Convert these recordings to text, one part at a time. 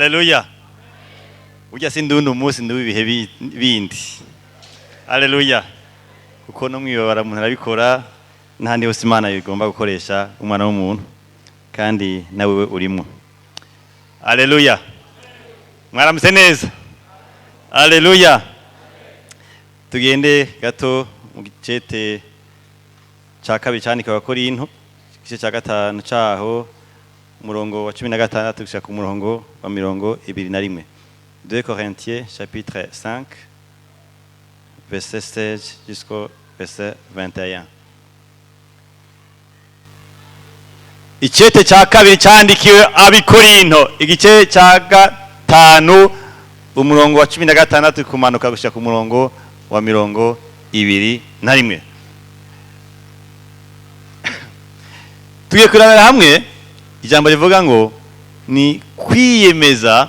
Haleluya. Ujya sindundi umunsi ndubibihe bindi. Haleluya. Kuko no mwibabara umuntu arabikora n'ahandi hose Imana igomba gukoresha umwana w'umuntu kandi nawe urimo. Haleluya. Mwaramutse neza. Haleluya. Tugende gato mu gicete ca kabiri candika Abakorinto igice ca gatanu caho umurongo wa 16 gushika ku murongo wa 21. 2 Corinthiens chapitre 5 verset 16 jusqu'au verset 21. Icete ca kabiri candikiwe Abikorinto igice ca gatanu umurongo wa 16 kumanuka gushika ku murongo wa 21. Tugiye kurabira hamwe ijambo rivuga ngo ni kwiyemeza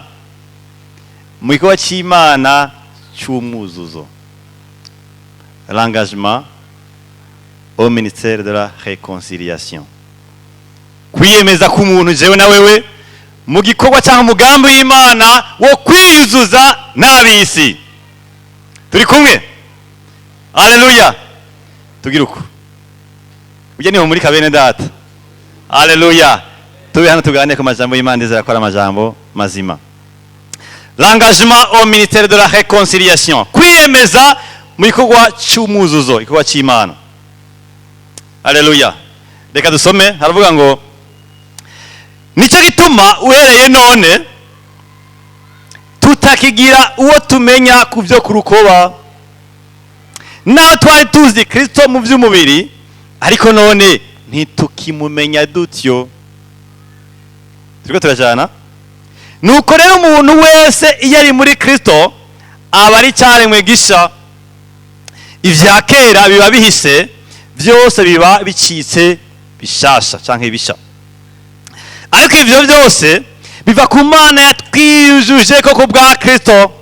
mu gikorwa c'Imana c'umuzuzo. L'engagement au ministère de la réconciliation. Kwiyemeza ku muntu jewe na wewe mu gikorwa cyangwa umugambi w'Imana wo kwiyuzuza n'abisi. Turi kumwe? Haleluya. Tugiruko. Uje niho muri kabene data. Haleluya. Tube hano tuganire ku majambo y'Imana ndizera ko ari amajambo mazima. L'engagement au ministère de la réconciliation. Kwiyemeza mu gikorwa cy'umuzuzo, gikorwa cy'Imana. Haleluya. Reka dusome haravuga ngo nico gituma uhereye none tutakigira uwo tumenya ku byo kurukoba. Naho twari tuzi Kristo mu by'umubiri ariko none ntitukimumenya dutyo. Turiko turajana. Nuko rero umuntu wese iyo ari muri Kristo aba ari cyaremwe gisha. Ivya kera biba bihise byose biba bicitse bishasha canke bisha. Ariko ivyo byose biva ku Mana yatwiyujuje ko ku bwa Kristo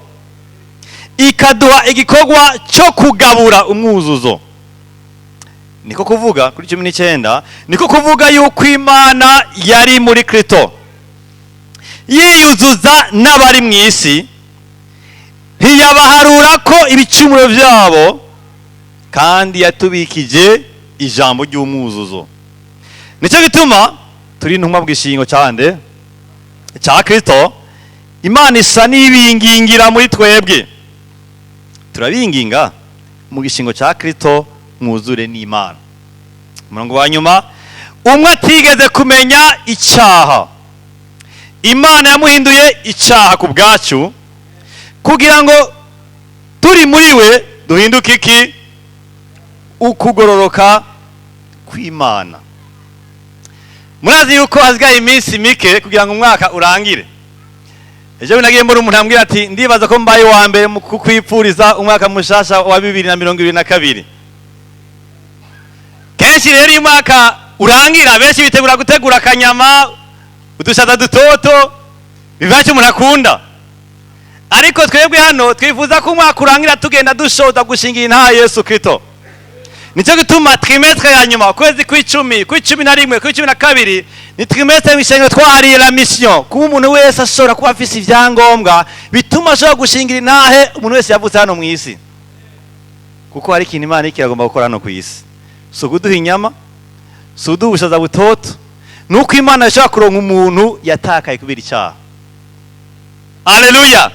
ikaduha igikorwa cyo kugabura umwuzuzo. Niko kuvuga kuri 19 niko kuvuga yuko Imana yari muri Kristo yiyuzuza n'abari mu isi ntiyabaharura ko ibicumuro byabo kandi yatubikije ijambo ry'umwuzuzo. Nico gituma turi ntumwa bw'ishingo cyande cya Kristo. Imana isa n'ibingingira muri twebwe, turabinginga mu gishingo cya Kristo mwuzure n'Imana. Umurongo wa nyuma, umwe atigeze kumenya icyaha Imana yamuhinduye icyaha ku bwacu kugira ngo turi muri we duhinduke iki? Ukugororoka kw'Imana. Murazi yuko hasigaye iminsi mike kugira ngo umwaka urangire. Ejo nagiye mbona umuntu ambwira ati ndibaza ko mbaye wa mbere mu kukwipfuriza umwaka mushasha wa 2022. Kenshi rero umwaka urangira benshi bitegura gutegura akanyama udushaza dutoto bivaje umuntu akunda. Ariko twebwe hano twifuza ko umwaka urangira tugenda dushoza gushingira intaha Yesu Kristo. Nico gituma trimestre ya nyuma kwezi kw'icumi, kw'icumi kw'icumi ni trimestre y'ishengo twahariye la mission. Kuba umuntu wese ashobora kuba afise ivyangombwa bituma ashobora gushingira intahe umuntu wese yavutse hano mu isi. Kuko hari ikintu Imana ikiragomba gukora hano ku isi. So kuduha inyama, so ubushaza butoto, nuko Imana ishaka kuronka umuntu yatakaye kubira icyaha. Haleluya.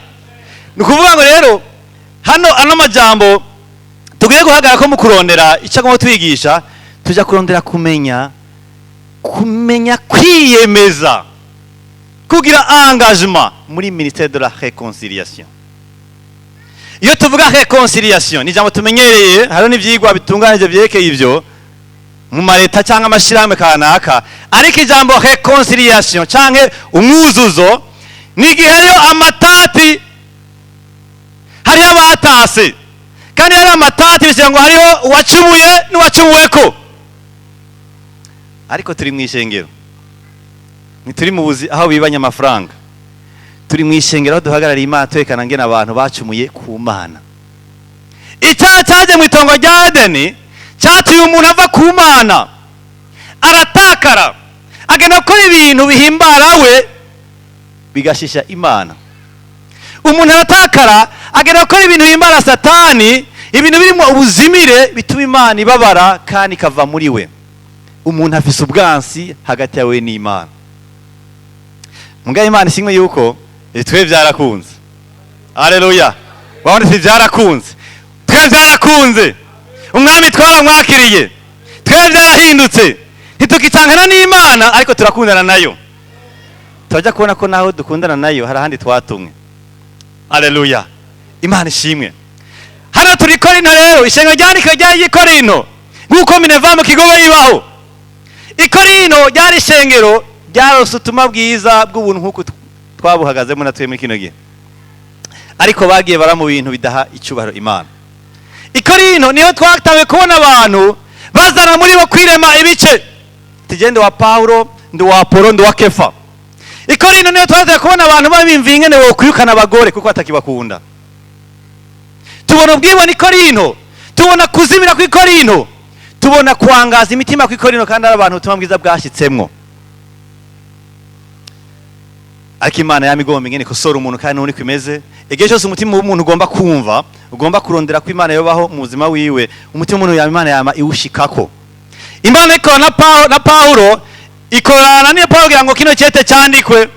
Nukuvuga ngo rero hano ano majambo tugiye guhagarara ko mu kurondera icyo agomba twigisha, tujya kurondera kumenya kwiyemeza kugira engagement muri ministère de la réconciliation. Iyo tuvuga réconciliation ni jambo tumenyereye, hariho n'ivyigwa bitunganije byekeye ivyo mu mareta cyangwa amashirahamwe kanaka, ariko ijambo réconciliation canke umwuzuzo ni igihe hariho amatati, hariho abatase kandi hari amatati bishyira ngo hariho uwacumuye n'uwacumuweko. Ariko turi mu ishengero, ntituri mu buzi aho bibanya amafaranga. Turi mu ishengero aho duhagarariye Imana twerekana ngene abantu bacumuye ku Mana. Icyaha cyaje mu itongo rya Edeni cyatuye umuntu ava ku Mana aratakara agenda gukora ibintu bihimbara we bigashisha imana. Umuntu aratakara agenda gukora ibintu bimbara satani, ibintu birimo ubuzimire bituma imana ibabara kandi ikava muri we. Umuntu afise ubwansi hagati yawe n'imana. Mbwa imana ishimwe yuko twe byarakunze. Haleluya. Wabonetse byarakunze. Twe byarakunze. Umwami twaramwakiriye. Twe byarahindutse. Ntitukitangana n'imana ariko turakundana nayo. Tujya kubona ko naho dukundana nayo hari ahandi twatumwe. Haleluya. Imana ishimwe. Hano turi Korinto rero, ishengo ryandika ryari Korinto. Nguko Mineva mu kigogo yibaho. Korinto ryari ishengero ryarose ubutumwa bwiza bw'ubuntu nkuko twabuhagazemo na twe muri kino gihe. Ariko bagiye bara mu bintu bidaha icubahiro imana. Korinto niho twatawe kubona abantu bazana muri bo kwirema ibice. Tugende wa Paulo, ndi wa Apolo, ndi wa Kefa. Korinto niho twatawe kubona abantu babimva ingene wo kwirukana abagore kuko atakibakunda. Tubona ubwibone Korinto, tubona kuzimira ku Korinto, tubona kwangaza imitima ku Korinto kandi ari abantu ubutumwa bwiza bwashitsemwo. Ariko imana yamigomba ingene kosora umuntu kandi none kwimeze. Igihe cyose umutima w'umuntu ugomba kumva, ugomba kurondera ko imana yobaho mu buzima wiwe, umutima w'umuntu imana yama iwushikako. Imana ikorana na Paulo, ikorana na Paulo kugira ngo kino cyete cyandikwe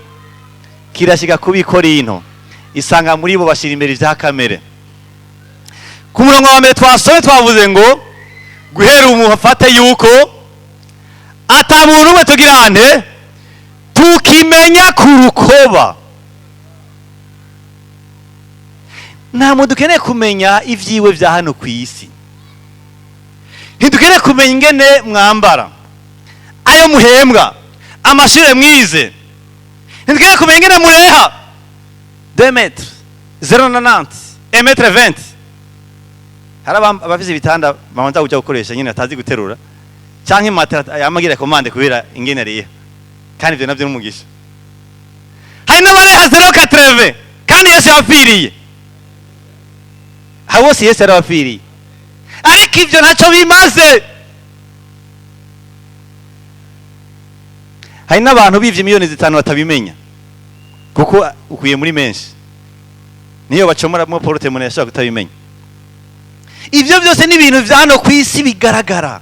kirashika kubi Korinto. Isanga muri bo bashira imbere vya kamere. Ku murongo wa mbere twasome twavuze ngo guhera umuntu afate yuko atamuntu we tugira ante tukimenya ku rukoba. Nta muntu dukeneye kumenya ivyiwe vya hano ku isi. Ntidukeneye kumenya ingene mwambara, ayo muhembwa, amashure mwize. Ntidukeneye kumenya ingene mureha 2 metres 0,90 1 metre 20. Hari abavize ibitanda babanza kujya gukoresha nyine atazi guterura canke imatera yamagira komande kubera ingene ariye. Kandi ivyo navyo n'umugisha. Hari n'abareha 0,80 kandi Yesu yapfiriye. Habo si Yesu yarapfiriye. Ariko ivyo ntaco bimaze. Hari n'abantu bivye miliyoni 5 batabimenya. Kuko ukuye muri menshi. Niyo bacomora mu porte monnaie yashaka kutabimenya. Ivyo byose ni ibintu vyano kwisi bigaragara.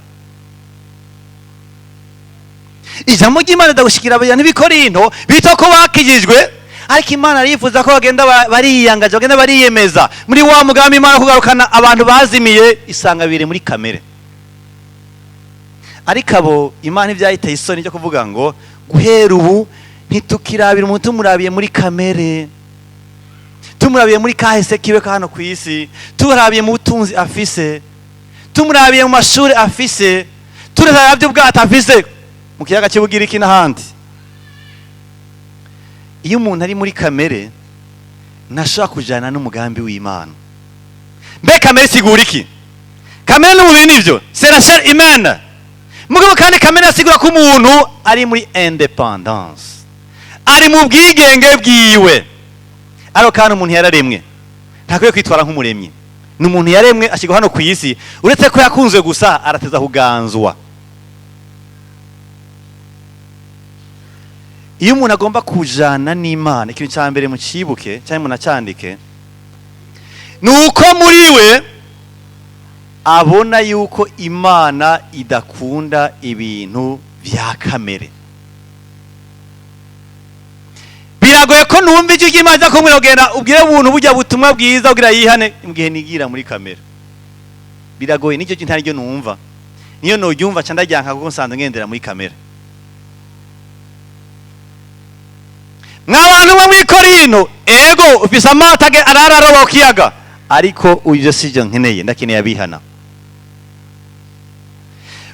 Ijambo ry'Imana dagushikira abantu b'Ikorinto bito ko bakijijwe, ariko Imana arifuza ko bagenda bariyangaje, bagenda bariyemeza muri wa mugambi Imana kugarukana abantu bazimiye isanga bire muri kamere. Ariko abo Imana ivyayiteye isoni cyo kuvuga ngo guhera ubu ntitukirabira umuntu tumurabiye muri kamere, tumurabiye muri kahise kiwe hano ku isi, turabiye mu butunzi afise, tumurabiye mu mashuri afise, turabiye ubwato afise mu kiyaga kibugira iki n'ahandi. Iyo umuntu ari muri kamere ntashobora kujana n'umugambi w'Imana. Mbe kamere sigura iki? Kamere n'umubiri nivyo, c'est la chair humaine. Mugabo kandi kamere asigura ko umuntu ari muri independance, ari mu bwigenge bwiwe. Aro kandi umuntu yararemwe ntakwiye kwitwara nk'umuremyi. N'umuntu yaremwe ashigwa hano ku isi, uretse ko yakunzwe gusa arateza kuganzwa. Iyo umuntu agomba kujana n'Imana, ikintu cya mbere mu cibuke cyangwa munacandike nuko muri we abona yuko Imana idakunda ibintu vya kamere. Biragoye ko numva icyo Imana ko mwirogera ubwire ubuntu bujya butumwa bwiza ugira yihane mugihe nigira muri kamere. Biragoye nicyo kintu ntaryo numva. Niyo no yumva cyanda ryanka kuko nsanzwe ngendera muri kamere. N'abantu bo muri Korinto ego ufise amatage arararoba kiyaga, ariko uje sije nkeneye ndakeneye abihana.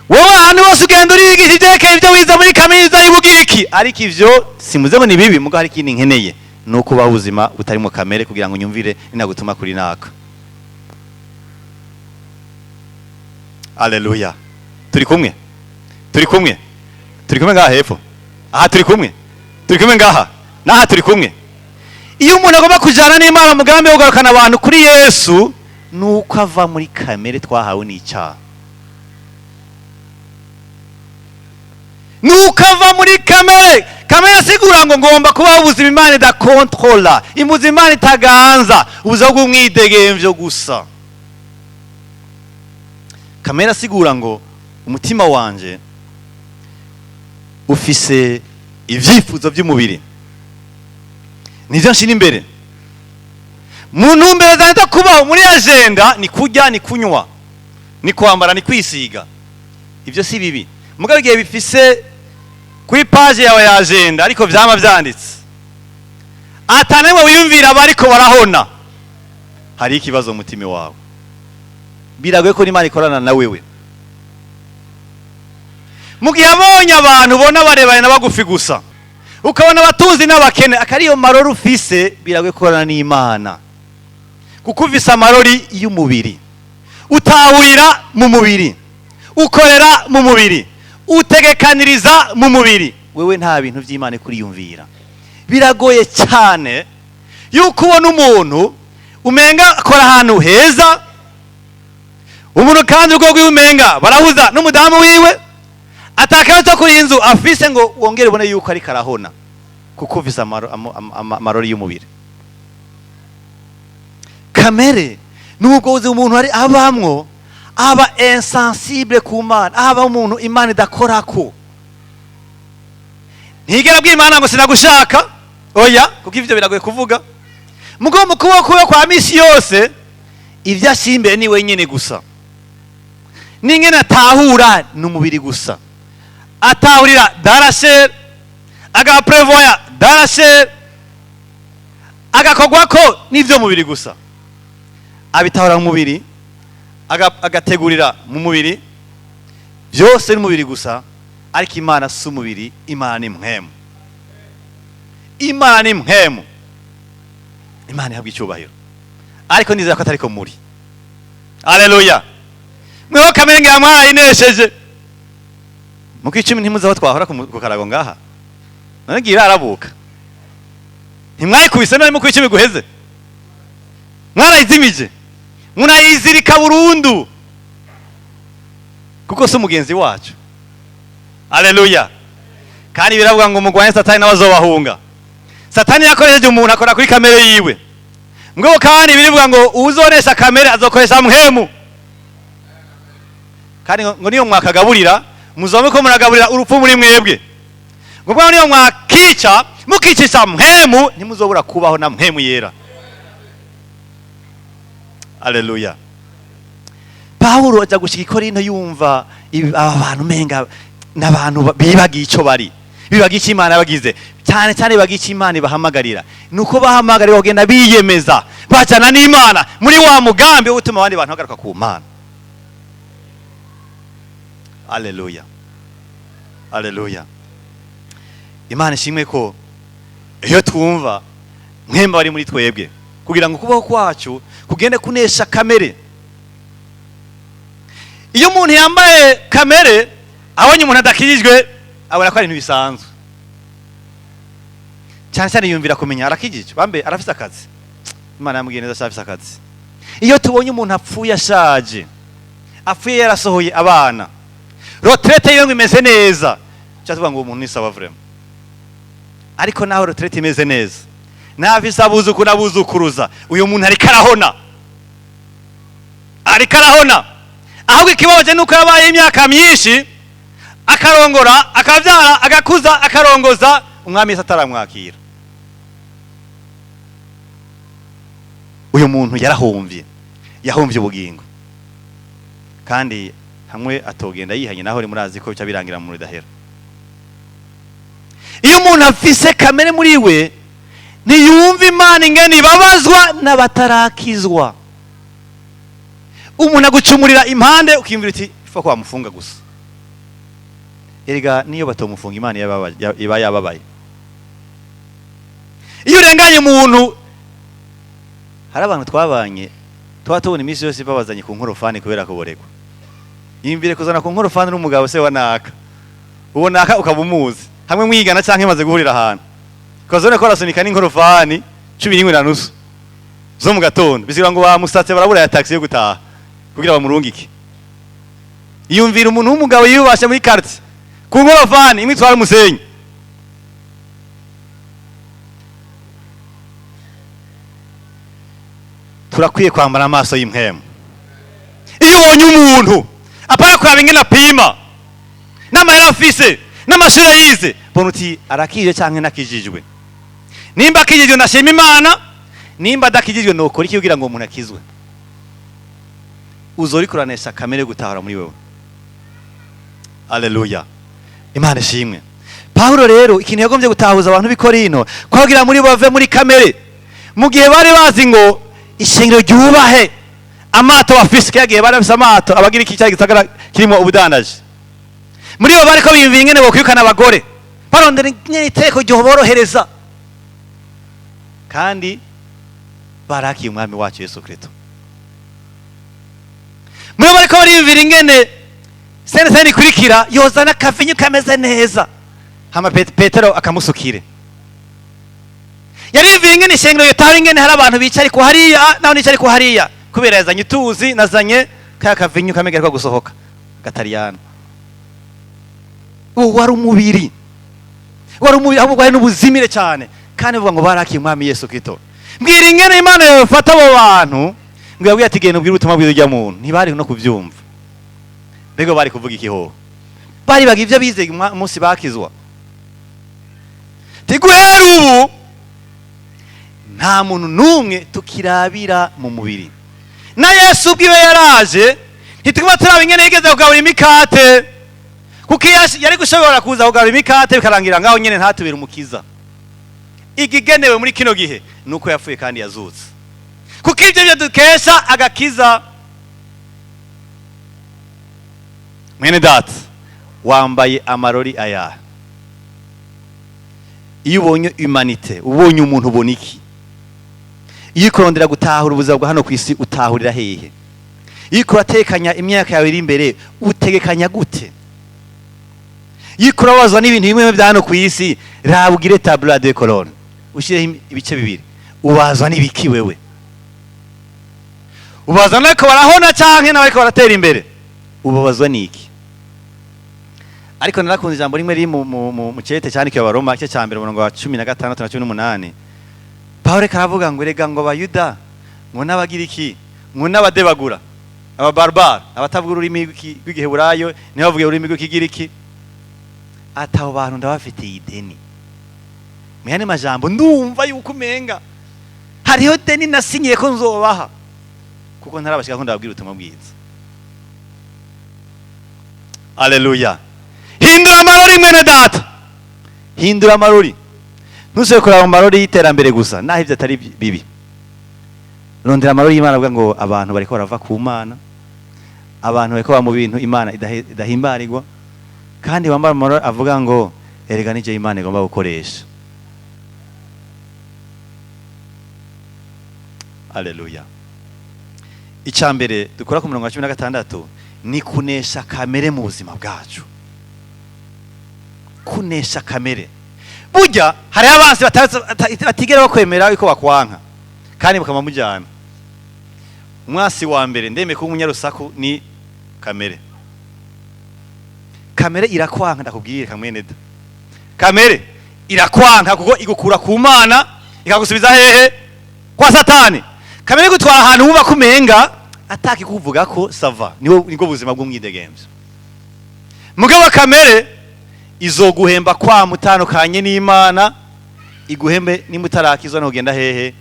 Wowe hano bose ugenda uriyigisha ibyekeye ibyo wiza muri kaminuza y'ubugiriki, ariko ivyo simuze ngo ni bibi, mugo hari ikindi nkeneye nuko ubuzima butari mu kamere kugira ngo nyumvire ninagutuma kuri naka. Haleluya. Turi kumwe ngaha hepfo. Aha turi kumwe ngaha. Naha turi kumwe. Iyo umuntu agomba kujana n'Imana mugambi wo kugarukana abantu kuri Yesu, nuko ava muri kamere twahawe n'icyaha. Nuko ava muri kamere kamere asigura ngo ngomba kubaho ubuzima imana idakontrola, ubuzima imana itaganza, ubuzima bw'umwidegemvyo gusa. Kamere asigura ngo umutima wanje ufise ivyifuzo vy'umubiri, nivyo nshira imbere. Mu ntumbero zanje zo kubaho muri agenda ni kurya, ni kunywa, ni kwambara, ni kwisiga. Ivyo si bibi, mugabo igihe bifise kuri page yawe ya agenda ariko vyama vyanditse atanemwe wiyumvira bariko barahona, hari ikibazo mu mutima wawe. Biragoye ko n'Imana ikorana na wewe. Mu gihe abonye abantu ubona barebanye na bagufi gusa, ukabona abatunzi n'abakene, akariyo marori ufise, biragoye gukorana n'Imana. Kuko ufise amarori y'umubiri, utahurira mu mubiri, ukorera mu mubiri, utegekaniriza mu mubiri, wewe nta bintu vy'Imana kuriyumvira. Biragoye cyane yuko ubona umuntu umenga akora ahantu heza, umuntu kandi ubwo bw'umenga barahuza n'umudamu wiwe, atakaye cyo kuri inzu afise ngo wongere ubone yuko ari karahona, kuko ufise amarori y'umubiri. Kamere nubwo uzi umuntu ari abamwo aba insensible ku Mana, aba umuntu Imana idakorako. Ntigera bwira Imana ngo sinagushaka, oya, kuko ivyo biragoye kuvuga. Mugo mu kuboko kwa misi yose ivyo ashimbe ni wenyene gusa. Ningene atahura n'umubiri gusa, atahurira darasher, agaprevoya darasher, agakogwa ko n'ivyo mubiri gusa, abitahura mu mubiri, agategurira mu mubiri, byose n'umubiri gusa. Ariko Imana si umubiri, Imana ni mpwemu. Imana ni mpwemu. Imana ihabwa icyubahiro, ariko nizera ko atariko muri. Haleluya. Mweho kamere ngira mwarayinesheje. Muko 10 ntimuze aho twahora ku karago ngaha, none ngira arabuka. Ntimwayikubise none muko 10 guheze, mwarayizimije, munayizirika burundu, kuko si umugenzi wacu. Haleluya. Kandi biravuga ngo mugwanye Satani n'abazobahunga. Satani yakoresheje umuntu akora kuri kamere yiwe, mweho kandi birivuga ngo uzoresha kamere azokoresha mpwemu. Kandi ngo niyo mwakagaburira muzome ko muragaburira urupfu muri mwebwe, ngo niyo mwakica mukicisha mpwemu ntimuzobura kubaho na mpwemu yera. Haleluya. Paulo aja gushika i Korinto yumva aba bantu menga n'abantu bibagiye ico bari, bibagiye icyo Imana bagize, cyane cyane bibagiye icyo Imana ibahamagarira. Nuko bahamagarira kugenda biyemeza bacana n'Imana muri wa mugambi wo gutuma abandi bantu bagaruka ku Mana. Haleluya. Haleluya. Imana ishimwe ko iyo twumva mwemba bari muri twebwe, kugira ngo kubaho kwacu kugende kunesha kamere. Iyo umuntu yambaye kamere, abonye umuntu adakijijwe abona ko ari ibintu bisanzwe. Cyane cyane yumvira kumenya arakijijwe, bambe arafise akazi, Imana yamubwiye neza afise akazi. Iyo tubonye umuntu apfuye ashaje, apfuye yarasohoye abana, retraite yiwe imeze neza, cyatuvuga ngo umuntu ni sawa vraiment. Ariko naho retraite imeze neza, nafise abuzukuru abuzukuruza, uyu muntu ari karahona, ari karahona. Ahubwo ikibabaje nuko yabaye imyaka myinshi, akarongora, akavyara, agakuza, akarongoza, umwami Yesu ataramwakira. Uyu muntu yarahomvye, yahomvye ubugingo. Kandi hamwe atogenda yihanye naho ri murazi ko bica birangira mu ridahera. Iyo umuntu afise kamere muri we, ntiyumva Imana ingene ibabazwa n'abatarakizwa. Umuntu agucumurira impande ukimvira uti ifa ko bamufunga gusa. Erega niyo batomufunga Imana iba yababaye. Iyo urenganye umuntu, hari abantu twabanye twatubona iminsi yose babazanye ku nkorofani kubera kuboregwa. Yimvire kuzana ku nkorofani n'umugabo se wanaka, ubonaka ukabumuzi, hamwe mwigana canke maze guhurira ahantu, kozone ko rasunika n'inkorofani 11:30 zo mu gatondo, bisiba ngo bamusatse barabura ya taxi yo gutaha kugira bamurungike. Yumvira umuntu w'umugabo yubashe muri quartier ku nkorofani imwe twara umusenyi, turakwiye kwambara amaso y'impwemu. Iyo ubonye umuntu apara kuraba ingene apima n'amahera afise n'amashuri yize, bona uti arakije canke nakijijwe. Nimba akijijwe ndashima Imana, nimba adakijijwe nokora iki kugira ngo umuntu akizwe? Uzorikuranisha kamere gutahura muri wewe. Haleluya, Imana ishimwe. Paulo rero ikintu yagombye gutahuza abantu b'i Korinto kugira muri bave muri kamere, mu gihe bari bazi ngo ishengero ryubahe amato bafise, kagiye bari bafise amato abagira iki cyari gisagara kirimo ubudandaje. Muri bo bariko biyumvira ingene bokwirukana abagore, barondera ingene iteko ryo borohereza, kandi barakiye umwami wacu Yesu Kristo. Muri bo bariko bariyumvira ingene sene ikurikira yozana akavinyu kameze neza, hama Petero akamusukire. Yariyumvira ingene ishengero yotaha ingene hari abantu bicara ku hariya naho nicara ku hariya, kubera yazanye utuzi nazanye kaya kavinyu kamege ariko gusohoka gatariyano. Wari umubiri ahubwo ari n'ubuzimire cyane, kandi vuga ngo barakiye umwami Yesu Kristo. Mbwira ingene Imana yofata abo bantu ngo yabwiye ati genda ubwire ubutumwa bwiza ujya muntu, ntibari no kubyumva. Bego bari kuvuga ikiho, bari baga ivyo bizeye umunsi bakizwa. Tiguhera ubu nta muntu numwe tukirabira mu mubiri, na Yesu ubwiwe yaraje ntituguma turaba ingene yigeze kugabura imikate, kuko yari gushobora kuza kugabura imikate bikarangira ngaho nyene ntatubera umukiza. Ikigenewe muri kino gihe nuko yapfuye kandi yazutse, kuko ivyo byo dukesha agakiza. Mwene data, wambaye amarori aya. Iyo ubonye humanite, ubonye umuntu ubona iki? Iyo kurondera gutahura ubuzima bwa hano ku isi utahurira hehe? Iyo kuratekanya imyaka yawe iri imbere utegekanya gute? Iyo kurabazwa n'ibintu bimwe bya hano ku isi, rabugire tableau de colonne, ushireho ibice bibiri. Ubazwa n'ibiki wewe? Ubazwa n'ako barahona canke n'abariko baratera imbere? Ubabazwa n'iki? Ariko narakunze ijambo rimwe riri mu cete cyandikiwe Abaroma cye cya mbere umurongo wa 16 na 18. Paulo karavuga ngo rega ngo abayuda ngo n'abagiriki ngo n'abadebagura, ababarbar, abatavuga ururimi rw'igiheburayo niho bavuga ururimi rw'ikigiriki, ataho bantu ndabafitiye ideni. Muyane majambo ndumva yuko umenga hariho deni nasinyiye ko nzobaha, kuko ntarabashika ko ndababwira ubutumwa bwiza. Haleluya. Hindura amarori mwene data, hindura amarori. Ntusubire kuraba amarori y'iterambere gusa, naho ivyo atari bibi. Rondera amarori y'Imana avuga ngo abantu bariko barava ku Mana, abantu bariko ba mu bintu Imana idahimbarirwa, kandi bambara amarori avuga ngo erega nije Imana igomba gukoresha. Haleluya. Icambere dukora ku murongo wa 16 ni kunesha kamere mu buzima bwacu. Kunesha kamere. Burya hari abansi batigera bakwemera yuko bakwanka, kandi bakama mujyana. Umwasi wa mbere ndeme ko umunyarusaku ni kamere. Kamere irakwanka, ndakubwira kamwene da. Kamere irakwanka kuko igukura ku Mana ikagusubiza hehe? Kwa Satani. Kamere gutwara ahantu uba kumenga ataki kuvuga ko sava niko buzima bw'umwidegemvyo. Mugabo kamere izoguhemba kwa mutandukanye n'Imana, iguhembe nimutarakizwa no genda hehe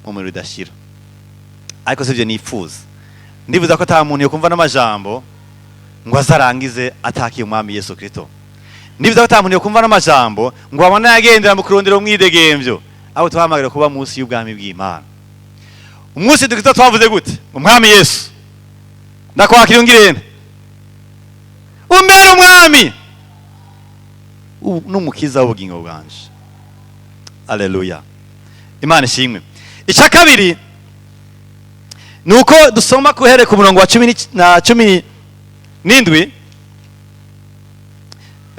mu muriro udashira. Ariko sivyo nifuza. Ndivuza ko ata muntu yo kumva n'amajambo ngo azarangize atakiye umwami Yesu Kristo. Ndivuza ko ata muntu yo kumva n'amajambo ngo abana yagendera mu kurondera umwidegemvyo, abo twahamagira kuba munsi y'ubwami bw'Imana. Umunsi dukita twavuze gute? Umwami Yesu ndakwakira ungirene umbere umwami n'umukiza w'ubugingo bwanje. Haleluya, Imana ishimwe. Icya kabiri nuko dusoma kuhere ku murongo wa 17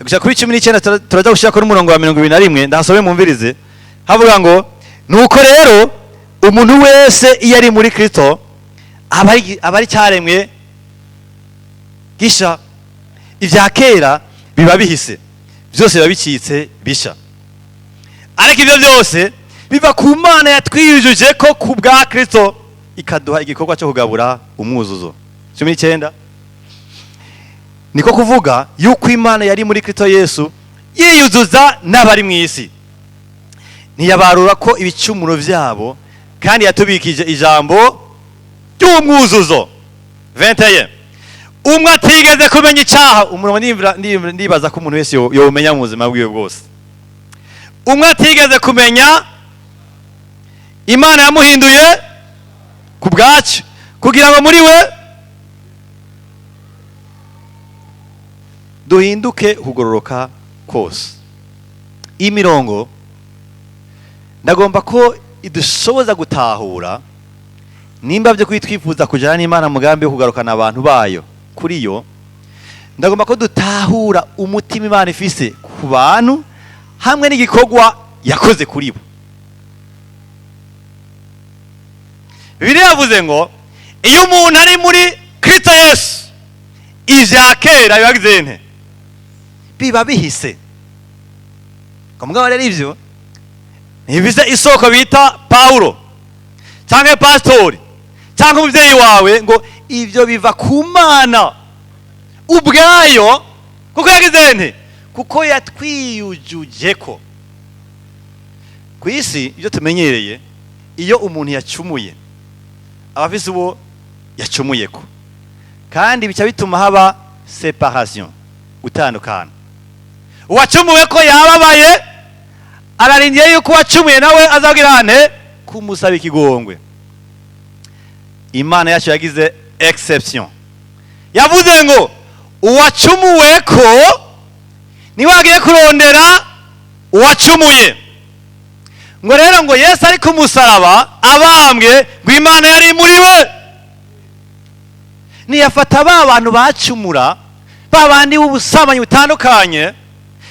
gushaka kuri 19 turaza gushaka kuri umurongo wa 21. Ndahasobe mumvirize, havuga ngo nuko rero umuntu wese iyo ari muri Kristo abari cyaremwe gisha, ivya kera biba bihise, byose biba bicitse bisha. Ariko ibyo byose biva ku Mana yatwiyujuje ko ku bwa Kristo ikaduha igikorwa cyo kugabura umwuzuzo. 19 niko kuvuga yuko Imana yari muri Kristo Yesu yiyuzuza n'abari mu isi, ntiyabarura ko ibicumuro byabo, kandi yatubikije ijambo ry'umwuzuzo. 21 umwe atigeze kumenya icyaha. Umurongo ndibaza ko umuntu wese yomenya mu buzima bwiwe bwose. Umwe atigeze kumenya, Imana yamuhinduye ku bwacu kugira ngo muri we duhinduke kugororoka kose. Iyi mirongo ndagomba ko idushoboza gutahura nimba byo kwitwifuza kujana n'Imana mugambi wo kugarukana abantu bayo kuri yo. Ndagomba ko dutahura umutima Imana ifise ku bantu hamwe n'igikorwa yakoze kuri bo. Bibiliya yavuze ngo iyo umuntu ari muri Kristo Yesu, ivya kera bibagize nte, biba bihise. Kamugabo rero ivyo ntibize isoko bita Paulo cyangwa pastori cyangwa umuvyeyi wawe, ngo ivyo biva ku Mana ubwayo, kuko yagize nte, kuko yatwiyujujeko. Ku isi ibyo tumenyereye, iyo umuntu yacumuye abafise uwo yacumuyeko, kandi bica bituma haba separation, utandukana. Uwacumuwe ko yababaye ararindiye yuko wacumuye nawe azagira nte kumusaba ikigongwe. Imana yacu yagize exception, yavuze ngo uwacumuwe ko niwe agiye kurondera uwacumuye. Ngo rero ngo Yesu ari ku musaraba abambwe, ngo Imana yari muri we. Niyafata ba bantu bacumura, ba bandi b'ubusamanyi butandukanye,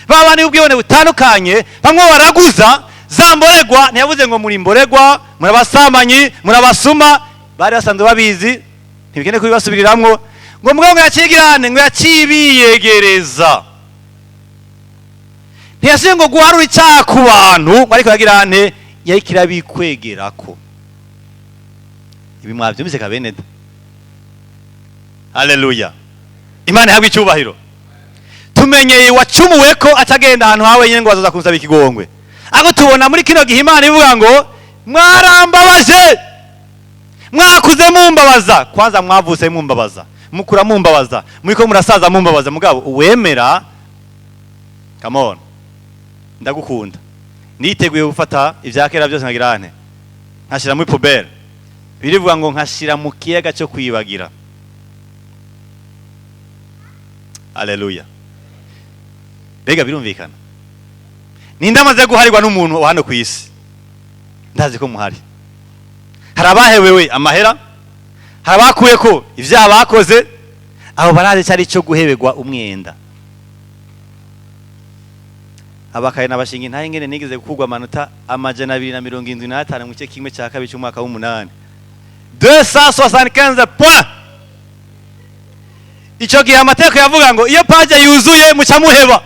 ba bandi b'ubwibone butandukanye, bamwe baraguza za mboregwa. Ntiyavuze ngo muri mboregwa, muri abasamanyi, muri abasuma, bari basanzwe babizi, ntibigende kubibasubiriramwo. Ngo mugabo yakigirane, ngo yacibiyegereza. Ntiyasiye ngo guharura icyaha ku bantu, ariko yagirane yayikira bikwegerako. Ibi mwabyumvise kabeneda. Haleluya. Imana ihabwe icyubahiro. Tumenyeye wacumuwe ko atagenda ahantu hawe nyine ngo bazoza kunsaba ikigongwe. Ako tubona muri kino gihe Imana ivuga ngo mwarambabaje, mwakuze mumbabaza. Kwanza mwavuse mumbabaza, mukura mumbabaza, muriko murasaza mumbabaza. Mugabo uwemera, come on, ndagukunda, niteguye gufata ivyakera byose nkagirane nkashira muri poubelle. Birivuga ngo nkashira mu kiyaga cyo kwibagira. Haleluya. Bega birumvikana. Nindamaze guharirwa n'umuntu hano ku isi, ndazi ko muhari. Hari abahewewe amahera, hari abakuye ko ivyaha bakoze, abo barazi cyari cyo guhebegwa umwenda. Abakaye nabashinga intaye ngene nigeze gukugwa amanota 275 mu cye kimwe cya kabiri cy'umwaka w'8. 275 points. Ico gihe amateko yavuga ngo iyo page yuzuye muca muheba.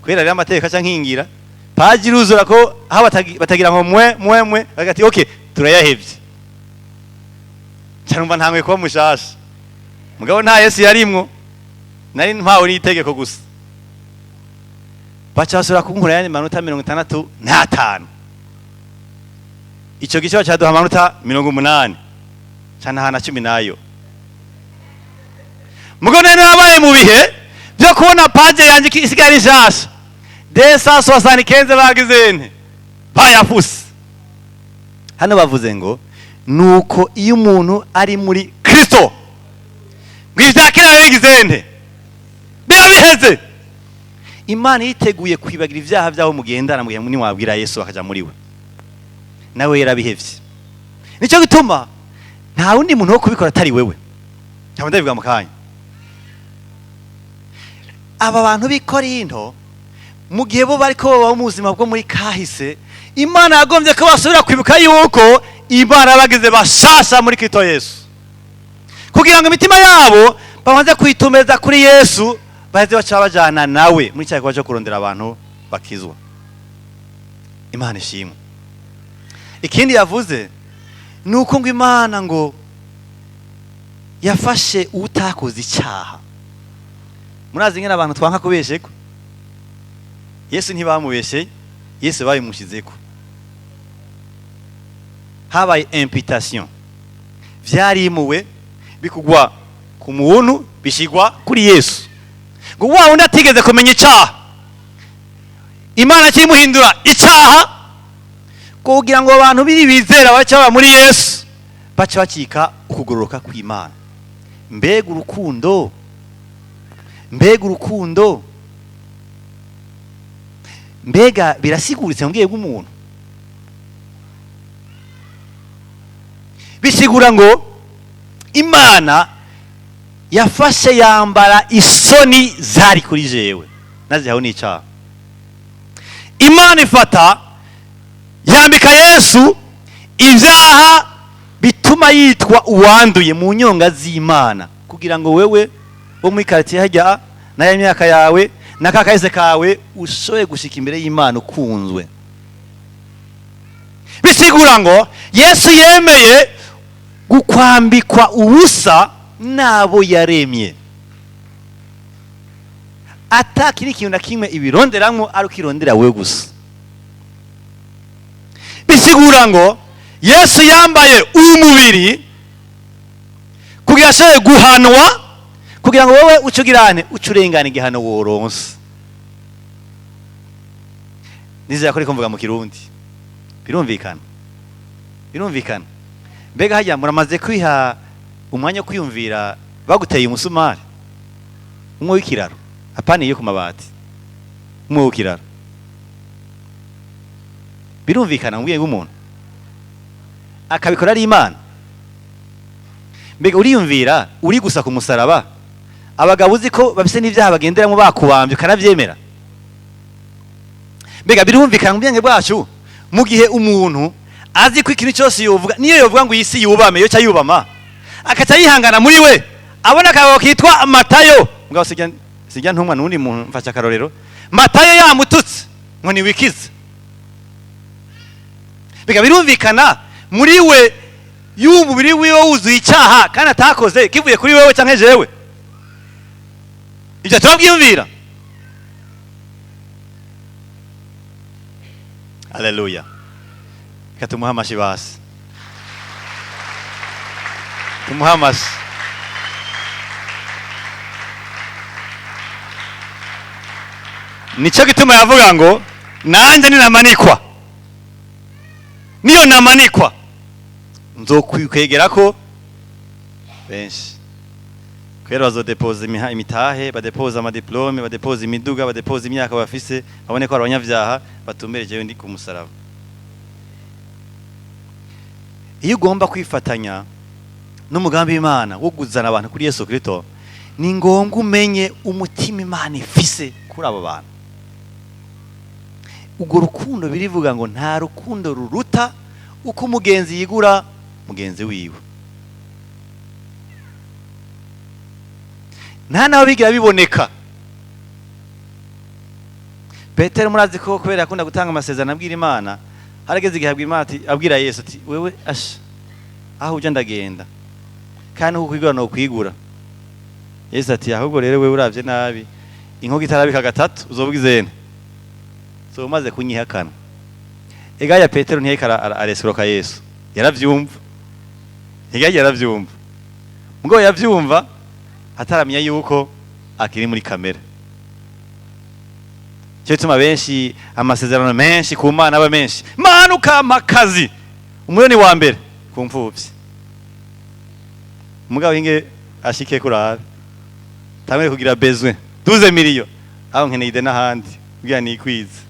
Kwera rya amateka ca nkingira, page iruzura ko aho batagira ngo mwe bagati okay turayahevye. Cyarumva ntangwe ko mushasha. Mugabo nta Yesu yarimwo, nari mpawe n'itegeko gusa. Bacasura kunkura yani manota 65. Ico gice bacaduha amanota 80. Cyana hana 10 nayo. Mugo nene nabaye mu bihe byo kubona page yanje isigari nshasha. 275 bagize nte bayafuse. Hano bavuze ngo nuko iyo umuntu ari muri Kristo, ngwivyakira bigize nte biba biheze. Imana yiteguye kwibagira ivyaha byaho mugendana mu gihe muni wabwira Yesu akaja muri we, nawe yarabihevye. Nico gituma nta wundi muntu wo kubikora atari wewe. Cyangwa ndabivuga mu kanya. Aba bantu b'Ikorinto mu gihe bo bariko baba mu buzima bwo muri kahise, Imana yagombye ko basubira kwibuka yuko Imana bagize bashasha muri Kristo Yesu, kugira ngo imitima yabo babanze kwitumeza kuri Yesu, baheze baca bajana nawe muri cyago cyo kurondera abantu bakizwa. Imana ishimwe. Ikindi yavuze nuko ngo Imana ngo yafashe utakoze icyaha. Murazi ngene abantu twanka kubesheko. Yesu ntibamubeshye, Yesu bayimushizeko. Habaye imputation, vyarimuwe bikugwa ku muntu bishigwa kuri Yesu. Ngo wa undi atigeze kumenya icyaha, Imana kimuhindura icyaha kugira ngo abantu bizera bacaba muri Yesu baca bakika ukugororoka kw'Imana. Mbega urukundo, mbega urukundo, mbega birasiguritse mu bwenge bw'umuntu. Bisigura ngo Imana yafashe yambara isoni zari kuri jewe nazihawe n'icyaha. Imana ifata yambika Yesu ibyaha bituma yitwa uwanduye mu nyonga z'Imana, kugira ngo wewe wo muri quartier hajya na ya myaka yawe na kakahise kawe ushoye gushika imbere y'Imana ukunzwe. Bisigura ngo Yesu yemeye gukwambikwa ubusa nabo yaremye, atakiri ikintu na kimwe ibironderamwo ari ukirondera wewe gusa. Bisigura ngo Yesu yambaye umubiri kugira ashobore guhanwa, kugira ngo wowe ucugirane ucurengane igihano woronse. Nizera ko mvuga mu Kirundi birumvikana, birumvikana. Mbega hajya muramaze kwiha umwanya kwiyumvira baguteye umusumari umwe w'ikiraro, apaniye ku mabati, umwe w'ikiraro. Birumvikana mbwiye ng'umuntu akabikora ari Imana. Mbega uriyumvira uri gusa ku musaraba, abagabo uzi ko bafise n'ivyaha bagenderamo bakubambye ukanavyemera. Mbega birumvikana mu bwenge bwacu mu gihe umuntu azi ko ikintu cyose yovuga, niyo yovuga ngo isi yubame yo cyayubama, akaca yihangana muri we abona akagabo kitwa Matayo. Ngabo sijya ntumwa n'undi muntu mfasha karorero, Matayo yamututse ngo ni wikize. Mbega birumvikana muri we y'umubiri wiwe wuzuye icyaha kandi atakoze kivuye kuri wewe canke jewe. Ibyo turabwiyumvira. Haleluya. Katumuha amashi basi, tumuha amashi. Nico gituma yavuga ngo nanje ninamanikwa, niyo namanikwa nzokwigera ko benshi kwera bazodepoza imitahe, badepoza amadiplome, badepoza imiduga, badepoza imyaka bafise, babone ko ari abanyavyaha batumbereje ndi ku musaraba. Iyo ugomba kwifatanya n'umugambi w'Imana wo kuzana abantu kuri Yesu Kristo, ni ngombwa umenye umutima Imana ifise kuri abo bantu. Ubwo rukundo birivuga ngo nta rukundo ruruta uko umugenzi yigura mugenzi wiwe. Nta naho bigira biboneka. Petero murazi ko kubera akunda gutanga amasezerano abwira Imana, harageze igihe abwira Yesu ati wewe asha aho uje ndagenda kandi uko kwigura no kwigura. Yesu ati ahubwo rero wewe uravye nabi, inkogo itarabika gatatu uzobwizene. So umaze kunyihakana. Egaya Petero ntiyeka aresoroka Yesu, yaravyumva. Egaya yaravyumva. Ngo yavyumva ataramenya yuko akiri muri kamera. Cyo tuma benshi amasezerano menshi ku Mana aba menshi. Mana ukamakazi umuroni wa mbere ku mfuvyi. Mugabo inge ashike kurabe. Tamwe kugira besoin 12 millions. Aho nkeneye ide n'ahandi kugira ni kwiza.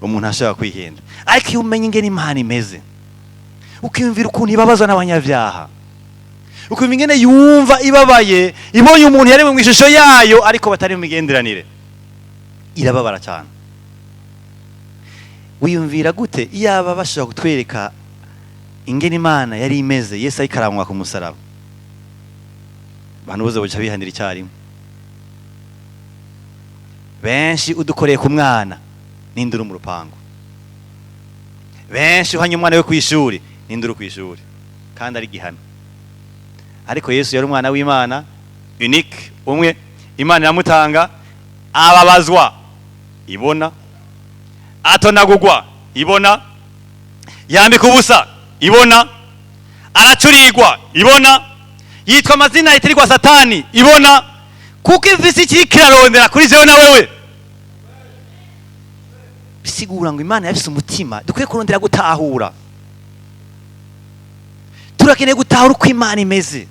Umuntu ashaka kwihenda. Ariko umenye ingene Imana imeze. Ukiyumvira ukuntu ibabazwa n'abanyavyaha. Ukumva ingene yumva ibabaye, ibonye umuntu yaremwe mu ishusho yayo ariko batari mu migenderanire, irababara cyane. Wiyumvira gute iyaba bashaka kutwereka ingene Imana yari imeze Yesu ayikaramwa ku musaraba? Abantu bose baca bihanira icyarimwe. Benshi udukoreye ku mwana n'induru mu rupango. benshi uhanye umwana we kw'ishuri n'induru kw'ishuri kandi ari gihano. Ariko Yesu yari umwana w'Imana unique, umwe Imana iramutanga, ababazwa ibona, atonagurwa ibona, yambika ubusa ibona, aracurirwa ibona, yitwa amazina yitirirwa Satani ibona, kuko ifise iki kirarondera kuri jewe na wewe. Bisigura ngo Imana yafise umutima dukwiye kurondera gutahura. Turakeneye gutahura uko Imana imeze.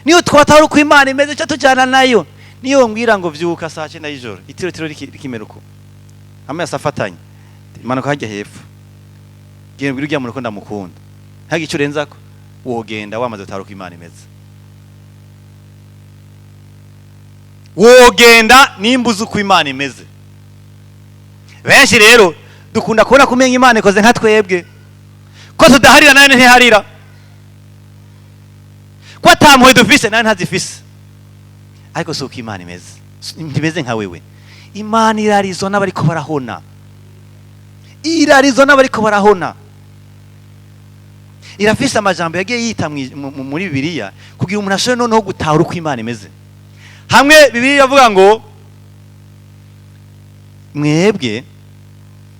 Niyo twatahura uko Imana imeze cyo tujana nayo. Niyo mbwira ngo vyuka saa 9 y'ijoro itiro rikimeruko hamwe yasafatanye imanuka hajya hepfo, giye mbwira ujya ko ndamukunda ntagi cyo renzako wogenda wamaze gutahura uko Imana imeze. Wogenda nimbuza uko Imana imeze. Benshi rero dukunda kubona kumenya Imana ikoze nka twebwe, ko tudaharira nayo ntiharira, ko atamwe dufise nayo ntazifise. Ariko suko Imana imeze, ntibeze nka wewe. Imana irarizo n'abariko barahona, irarizo n'abariko barahona. Irafise amajambo yagiye yita muri Bibiliya kugira umuntu ashobore noneho gutahura uko Imana imeze. Hamwe Bibiliya yavuga ngo mwebwe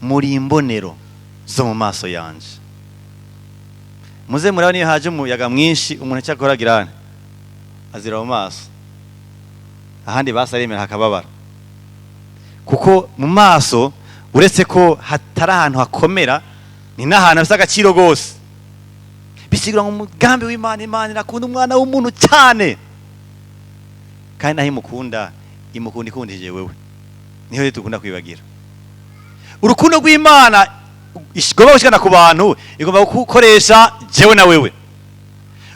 muri imbonero zo mu maso yanje. Muze murabona iyo haje umuyaga mwinshi umuntu cyakora girane azira mu maso, ahandi basaremera hakababara, kuko mu maso uretse ko hatari ahantu hakomera ni n'ahantu hafite agaciro gose. Bisigura ngo umugambi w'Imana, Imana irakunda umwana w'umuntu cyane, kandi naho imukunda ikundije wewe. Niho rero dukunda kwibagira urukundo rw'Imana igomba gushikana ku bantu, igomba gukoresha jewe na wewe.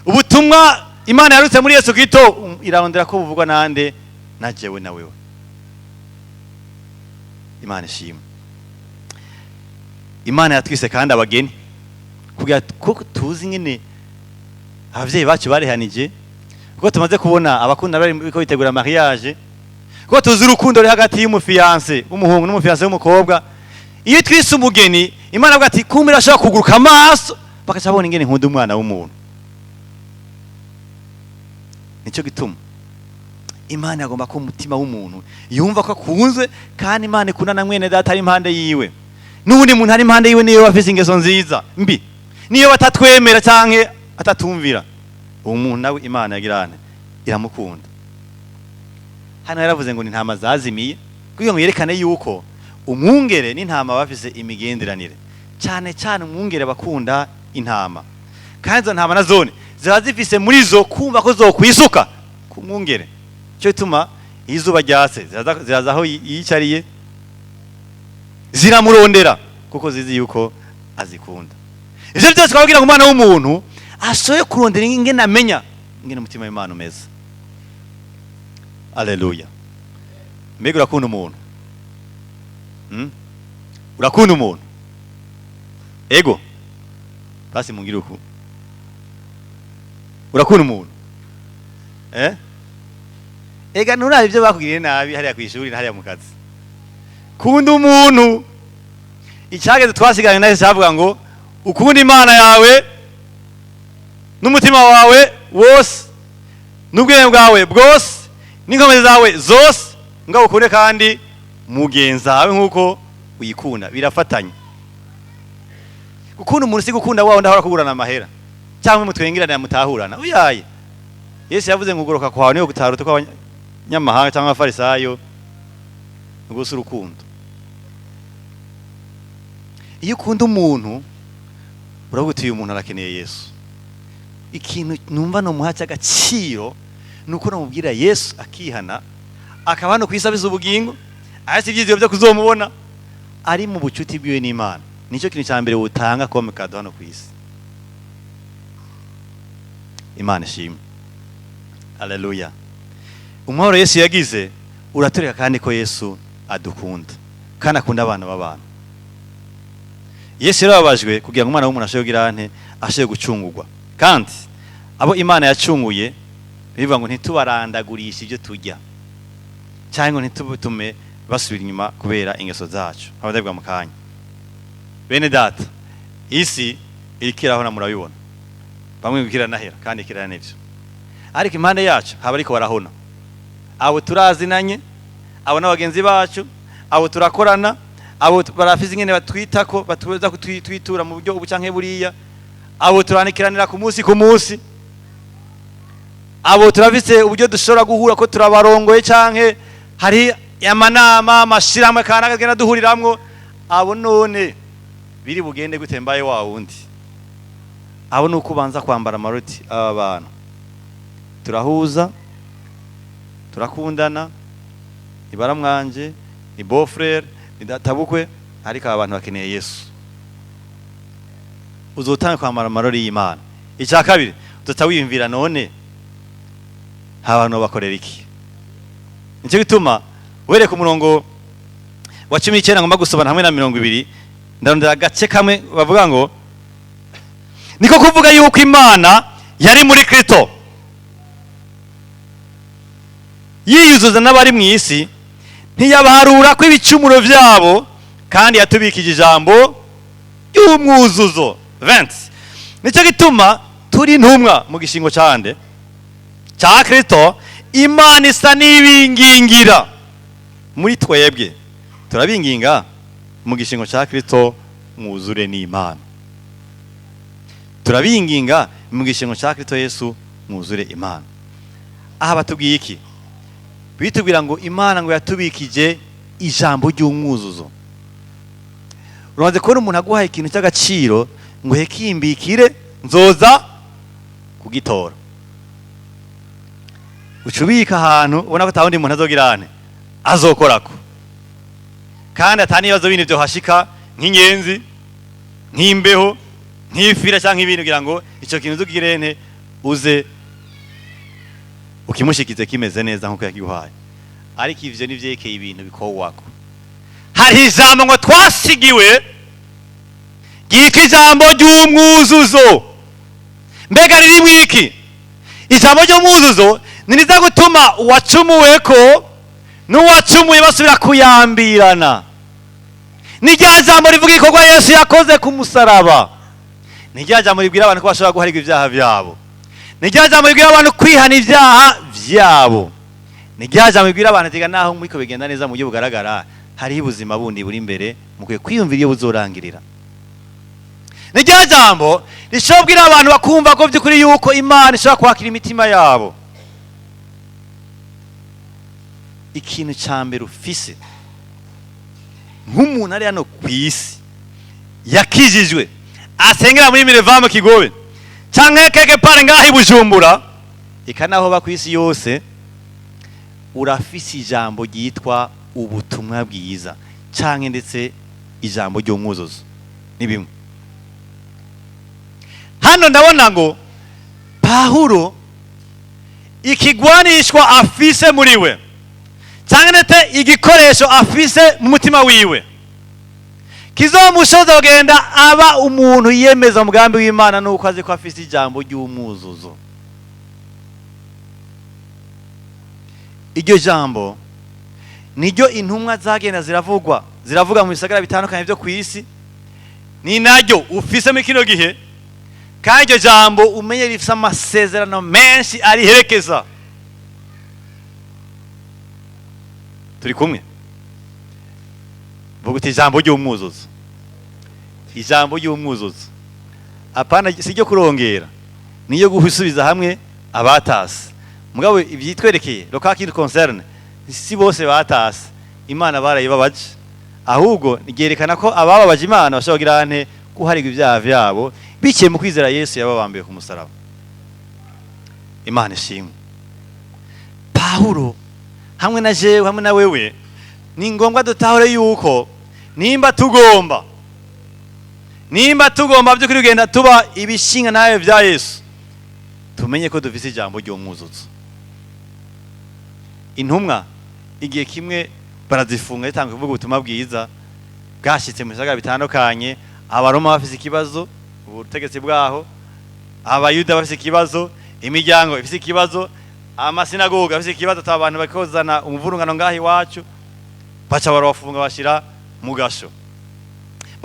Ubutumwa Imana yarutse muri Yesu Kristo irarondera ko buvugwa nande na jewe na wewe. Imana ishimwe. Imana yatwise kandi abageni kugira ko tuzi nyine abavyeyi bacu barehanije, kuko tumaze kubona abakunda bari ko bitegura mariage, kuko tuzi urukundo ruri hagati y'umufiance w'umuhungu n'umufiance w'umukobwa. Iyo twise umugeni Imana avuga ati kumira ashaka kuguruka amaso bakaca babona ingene nkunda umwana w'umuntu. Nico gituma Imana yagomba ko umutima w'umuntu yumva ko akunzwe, kandi Imana ikunda na mwene data ari impande yiwe. N'ubundi muntu ari impande yiwe niyo bafise ingeso nziza mbi, niyo batatwemera canke atatumvira, uwo muntu nawe Imana yagirane iramukunda. Hano yaravuze ngo ni ntama zazimiye, kugira ngo yerekane yuko umwungere n'intama bafise imigenderanire, cyane cyane umwungere bakunda intama, kandi izo ntama nazone ziba zifise muri zo kumva ko zokwisuka ku mwungere. Cyo bituma izuba ryase ziraza aho yicariye ziramurondera, kuko zizi yuko azikunda. Ivyo byose twabwira ngo umwana w'umuntu ashoye kurondera ingene amenya ingene umutima w'Imana umeze. Haleluya. Mbega urakunda umuntu? Urakunda umuntu? Ego basi mungire uku, urakunda umuntu? Ega nurabe ibyo bakugiriye nabi hariya kwishuri hariya mu kazi. Kunda umuntu. Icyageze twasiganye nayo cyavuga ngo ukunda Imana yawe n'umutima wawe wose n'ubwenge bwawe bwose n'inkomezi zawe zose, ngo ukunde kandi mugenza wawe nkuko uyikunda. Birafatanye. Gukunda umuntu si gukunda wawe ndahora kugurana amahera cyangwa mutwengiranira mutahurana. Uyaye Yesu yavuze ngo ugoroka kwawe niyo gutaruta kwa nyamahanga cyangwa abafarisayo, gusa urukundo. Iyo ukunda umuntu uragutiye umuntu arakeneye Yesu. Ikintu numva no muhaca agaciro nuko namubwira Yesu akihana, akaba hano kwisabiza ubugingo, ariko ibyizero byo kuzomubona ari mu bucuti bwiwe n'Imana. Nicyo kintu cya mbere utanga ko mukado hano kwisi. Imana ishimwe. Haleluya. Umworo Yesu yagize uratureka kandi ko Yesu adukunda kandi akunda abana b'abantu. Yesu yarababajwe kugira ngo umwana w'umuntu ashoye kugira ante ashoye gucungurwa, kandi abo Imana yacunguye bivuga ngo ntitubarandagurisha ibyo tujya cyangwa ntitubutume basubira inyuma kubera ingeso zacu. Abadabwa mu kanya bene data, isi iriko irahona, murabibona, bamwe bikira nahera kandi ikirana n'ivyo, ariko impande yacu haba ariko barahona. Abo turazinanye, abo n'abagenzi bacu, abo turakorana, abo barafise ingene batwitako, batuza kutwitura mu buryo ubu canke buriya, abo turanikiranira ku munsi, abo turafise uburyo dushobora guhura ko turabarongoye canke hari amanama amashirahamwe kanaka agenda duhuriramwo. Abo none biri bugende gutembaye wa wundi, abo nuko ubanza kwambara amaroti. Aba bantu turahuza, turakundana, ni baramwanje, ni beau-frère, ni databukwe, ariko aba bantu bakeneye Yesu. Uzotanga kwambara amarori y'Imana. Icya kabiri, uzota wiyumvira none abantu bakorera iki? Nicyo bituma wereka umurongo wa 19 ngomba gusobana hamwe na 20, ndarondera agace kamwe bavuga ngo niko kuvuga yuko Imana yari muri Kristo yiyuzuza n'abari mu isi, ntiyabaharura ko ibicumuro vyabo, kandi yatubikije ijambo ry'umwuzuzo. 20. Nicyo gituma turi ntumwa mu gishingo cyande cya Kristo. Imana isa n'ibingingira muri twebwe, turabinginga mu gishingo cya Kristo, mwuzure n'Imana. Turabinginga mu gishingo cya Kristo Yesu, mwuzure Imana. Aha batubwiye iki? Bitubwira ngo Imana ngo yatubikije ijambo ry'umwuzuzo. Uranze kubona umuntu aguhaye ikintu cy'agaciro ngo hekimbikire nzoza kugitora, ucubika ahantu ubona ko atawundi muntu azogirane azokorako, kandi atani ibibazo bindi byo hashika nk'inyenzi, nk'imbeho, nk'ifira cyangwa ibintu, kugira ngo icyo kintu uzugirene uze ukimushikize kimeze neza nkuko yakiguhaye. Ariko ivyo nivyekeye ibintu bikowako. Hari ijambo ngo twasigiwe gika ijambo ry'umwuzuzo. Mbega riri mwiki ijambo ry'umwuzuzo niriza gutuma uwacumuweko n'uwacumuye basubira kuyambirana. Ni rya jambo rivuga igikorwa Yesu yakoze ku musaraba. Ni rya jambo ribwira abantu ko bashobora guharirwa ibyaha byabo. Ni rya jambo ribwira abantu kwihana ibyaha byabo. Ni rya jambo ribwira abantu ati naho muriko bigenda neza mu buryo bugaragara, hariho ubuzima bundi buri imbere, mukwiye kwiyumvira iyo buzorangirira. Ni rya jambo rishobora abantu bakumva ko by'ukuri yuko Imana ishobora kwakira imitima yabo. Ikintu cya mbere ufise nk'umuntu ari hano ku isi yakijijwe, asengera muri Mirevamu Kigobe cyangwa keke pare ngaho Bujumbura, ikanaho ba ku isi yose, urafise ijambo ryitwa ubutumwa bwiza cyangwa ndetse ijambo ry'umwuzuzo. Ni bimwe hano ndabona ngo Pawulo ikigwanishwa afise muri we cyangwa ndetse igikoresho afise mu mutima wiwe kizomushoza kugenda aba umuntu yiyemeza umugambi w'Imana, nuko azi ko afise ijambo ry'umwuzuzo. Iryo jambo niryo intumwa zagenda ziravuga mu bisagara bitandukanye byo ku isi, ni naryo ufise mu kino gihe, kandi iryo jambo umenye rifise amasezerano menshi ariherekeza. Turi kumwe? Vuga uti ijambo ry'umwuzuzo. Ijambo ry'umwuzuzo apana siryo kurongera, niyo gusubiza hamwe abatasi. Mugabo ibyitwerekeye lokaki concerne si bose batasi Imana barayibabaje, ahubwo nigerekana ko abababaje Imana bashobora kugira nte kuharirwa ibyaha byabo biciye mu kwizera Yesu yababambiye ku musaraba. Imana ishimwe. Pawulo hamwe na jewe hamwe na wewe ni ngombwa dutahure yuko nimba tugomba by'ukuri kugenda tuba ibishinga nawe bya Yesu, tumenye ko dufise ijambo ry'umwuzuzo. Intumwa igihe kimwe barazifunga zitanga kuvuga ubutumwa bwiza bwashitse mu bisagara bitandukanye. Abaroma bafise ikibazo, ubutegetsi bwaho, abayuda bafise ikibazo, imiryango ifise ikibazo, amasinagoga bafise ikibazo, abantu bakozana umuvurungano ngaho iwacu, baca barabafunga bashira mu gasho.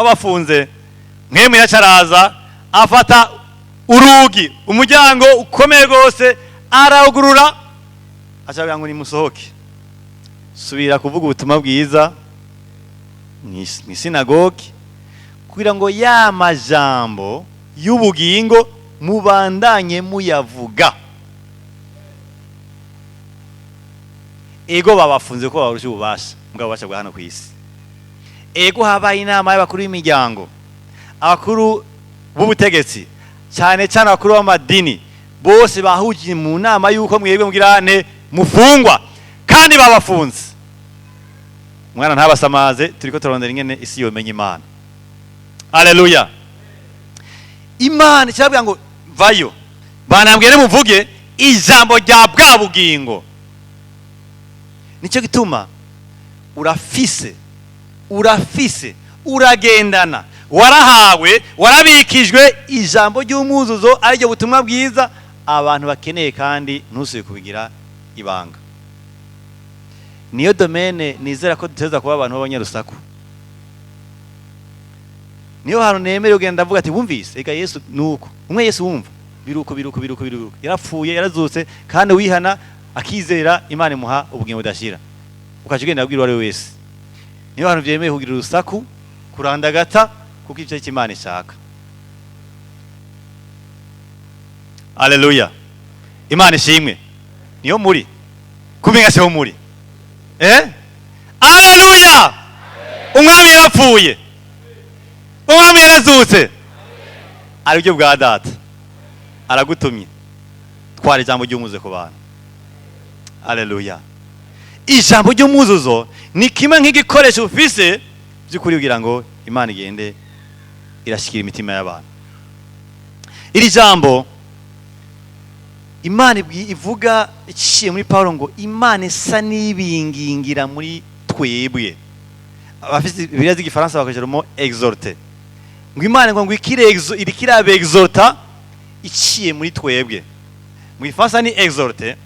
babafunze, mwemwe yacaraza afata urugi, umuryango ukomeye rwose, arawugurura acavuga ngo nimusohoke, subira kuvuga ubutumwa bwiza mu sinagogi, kugira ngo ya majambo y'ubugingo mubandanye muyavuga. Ego babafunze ko babarusha ububasha, mbwa ububasha bwa hano ku isi. Ego habaye inama y'abakuru b'imiryango, abakuru b'ubutegetsi, cyane cyane abakuru b'amadini, bose bahugiye mu nama y'uko mwebwe mugirane mufungwa, kandi babafunze. Mwana ntabasamaze, turiko turondera ingene isi yomenya Imana. Haleluya. Imana cyabwira ngo vayo, banambwire muvuge ijambo rya bwa bugingo. Nicyo gituma urafise uragendana, warahawe, warabikijwe ijambo ry'umuzuzo, ariryo butumwa bwiza abantu bakeneye, kandi ntusuye kubigira ibanga. Niyo domene nizera ko duteza kuba abantu b'abanyarusaku. Niyo hantu nemere ugenda avuga ati wumvise ega Yesu nuko umwe Yesu wumva biruko yarapfuye yarazutse, kandi wihana akizera Imana imuha ubugingo budashira, ukajugenda abwira wari wese. Niyo hantu byemeye kugira urusaku, kurandagata, kuko icyo Imana ishaka. Haleluya. Imana ishimwe. Niyo muri kumenga se ho muri Haleluya. Umwami yarapfuye, umwami yarazutse, ari byo bwa data aragutumye twara ijambo ry'umuze ku bantu. Haleluya. Ijambo ry'umuzuzo ni kimwe nk'igikoresho ufise by'ukuri kugira ngo Imana igende irashikira imitima y'abantu. Iri jambo Imana ivuga iciye muri Paulo ngo Imana isa n'ibingingira muri twebwe. Abafite Bibiliya z'igifaransa bakajeramo exhorter, ngo Imana ngo irikirabe exhorta iciye muri twebwe. Mu Gifaransa ni exhorter,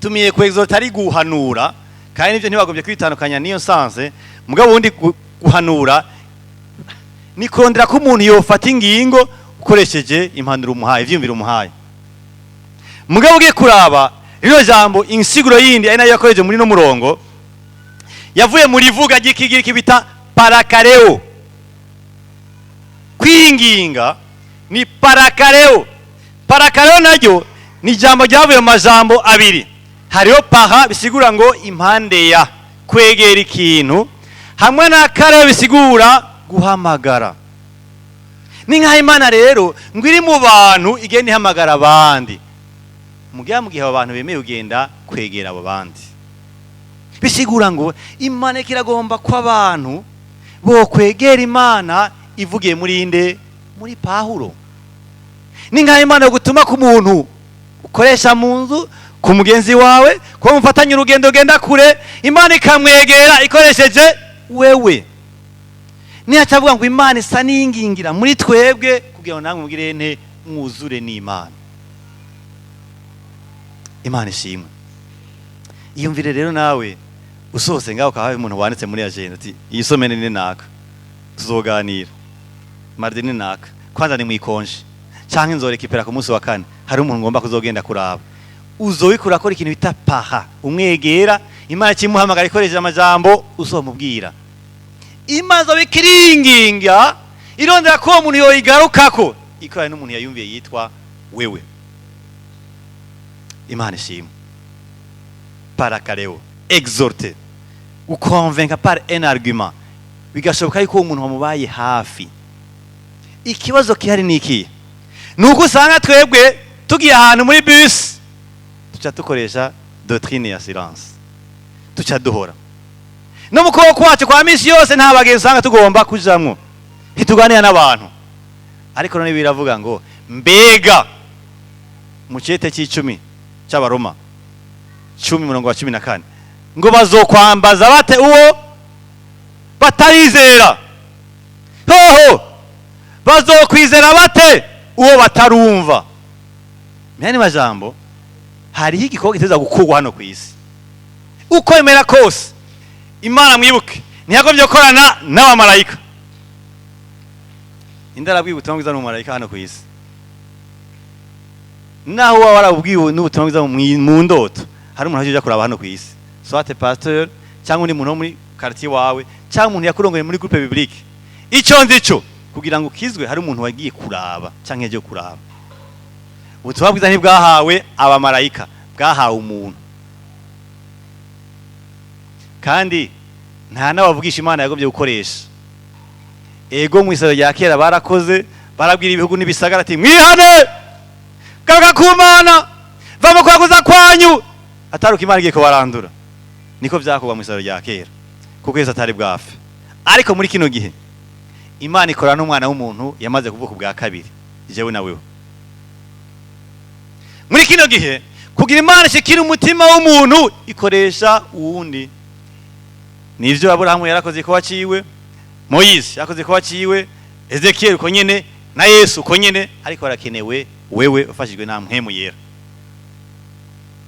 tumiye ku exhorter ari guhanura, kandi nivyo ntibagombye kwitandukanya niyo sanse. Mugabo wundi guhanura ni kurondera ko umuntu yofata ingingo ukoresheje impanuro umuhaye, ivyumviro umuhaye. Mugabo ugiye kuraba rino jambo insiguro yindi ari nayo yakoreje muri no murongo, yavuye muri vuga ry'ikigiriki bita parakareo. Kwinginga ni parakareo. Parakareo naryo ni jambo ryavuye mu majambo abiri. Hariho paha bisigura ngo impande ya, kwegera ikintu, hamwe na kareo bisigura guhamagara. Ni nka Imana rero ngo iri mu bantu igenda ihamagara abandi. Mugihe abantu bemeye ugenda kwegera abo bandi, bisigura ngo Imana kiragomba ko abantu bo kwegera Imana ivugiye muri inde, muri Paulo. Ni nka Imana yo gutuma ku muntu ukoresha mu nzu, ku mugenzi wawe, ko mufatanye urugendo genda kure, Imana ikamwegera ikoresheje wewe. Ni atavuga ngo Imana isa n'ingingira muri twebwe kugira ngo namwe mugire nte mwuzure n'Imana. Imana ishimwe. Iyumvire rero nawe usohotse ngaho kahawe umuntu wanditse muri agenda ati iyi somene ni naka, tuzoganira mardi ni naka, kwanza ni mwikonje canke nzorekipera ku munsi wa kane, hari umuntu ngomba kuzogenda kuraba. Uzobikura akora ikintu bita paha, umwegera, Imana kimuhamagara ikoresheje amajambo uzomubwira. Imana zobikiringinga irondera ko umuntu yoyigarukako, ikorana n'umuntu yayumviye yitwa wewe. Imana ishimwe. Parakareo, exhorter, ukonvenka par un argument, bigashoboka yuko umuntu wamubaye hafi. Ikibazo kihari ni iki? Nuko usanga twebwe tugiye ahantu muri bus tuca dukoresha doctrine ya silence, tuca duhora no mukoko kwacu kwa misi yose nta bagenzi usanga tugomba kujamwo, ntituganira n'abantu. Ariko none biravuga ngo mbega mu cete c'icumi c'abaroma 10:14 ngo bazokwambaza bate uwo batarizera? Hoho, bazokwizera bate uwo batarumva? Myani majambo, hariho igikorwa giteza gukurwa hano ku isi. Uko emera kose Imana mwibuke ntiyagombye gukorana n'abamarayika. indarabwiye ubutumwa bwiza n'umumarayika hano ku isi. Naho waba warabwiwe n'ubutumwa bwiza mu ndoto, hari umuntu aje kuraba hano ku isi, soit pasteur cyangwa undi muntu wo muri quartier wawe cyangwa umuntu yakurongeye muri groupe biblique. Icyo nzico kugira ngo ukizwe hari umuntu wagiye kuraba cyangwa yaje kuraba. Ubutumwa bwiza ntibwahawe abamarayika, bwahawe umuntu. Kandi nta n'abavugisha Imana yagomye gukoresha. Ego mu isaro rya kera barakoze, barabwira ibihugu n'ibisagara ati mwihane gaga kumana vamo kwaguza kwanyu, ataruka Imana igiye ko barandura. Niko byakorwa mu isaro rya kera kuko Yesu atari bwafe. Ariko muri kino gihe Imana ikora n'umwana w'umuntu yamaze kuvuka bwa kabiri, jewe na wewe. Muri kino gihe kugira Imana ishikira umutima w'umuntu ikoresha uwundi. Nivyo Aburahamu yarakoze ko waciwe, Moise yakoze ko waciwe, Ezekiel uko nyene na Yesu uko nyene, ariko harakenewe wewe ufashijwe na mpemu yera.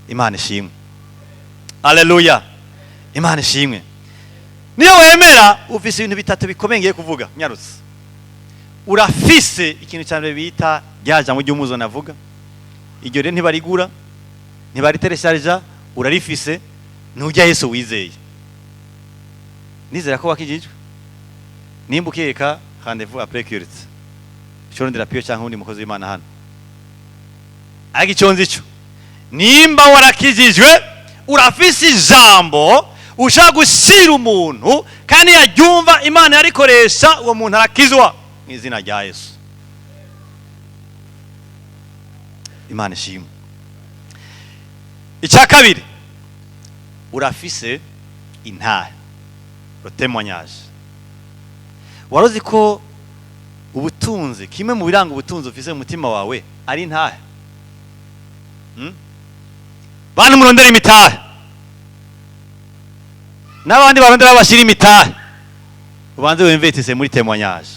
Imana ishimwe. Haleluya. Imana ishimwe. Niyo wemera ufise ibintu bitatu bikomeye kuvuga nyarutse. Urafise ikintu cyane bita ryaja mu ry'umuzo navuga. Iryo rero ntibarigura, ntibariteresharja, urarifise nujya Yesu wizeye. Nizera ko wakijijwe. Nimba ukeka rendez-vous après culte. Shorondera pio cyangwa undi mukozi w'Imana hano. Ariko icyonzi ico. Nimba warakijijwe, urafise ijambo ushaka gushira umuntu kandi yaryumva Imana yarikoresha, uwo muntu arakizwa mu izina rya Yesu. Imana ishimwe. Icya kabiri, urafise intahe, le témoignage. Warozi ko ubutunzi, kimwe mu biranga ubutunzi ufise mu mutima wawe ari intahe. Bantu murondera imitahe, n'abandi barondera bashira imitahe, ubanze wemvetise muri témoignage.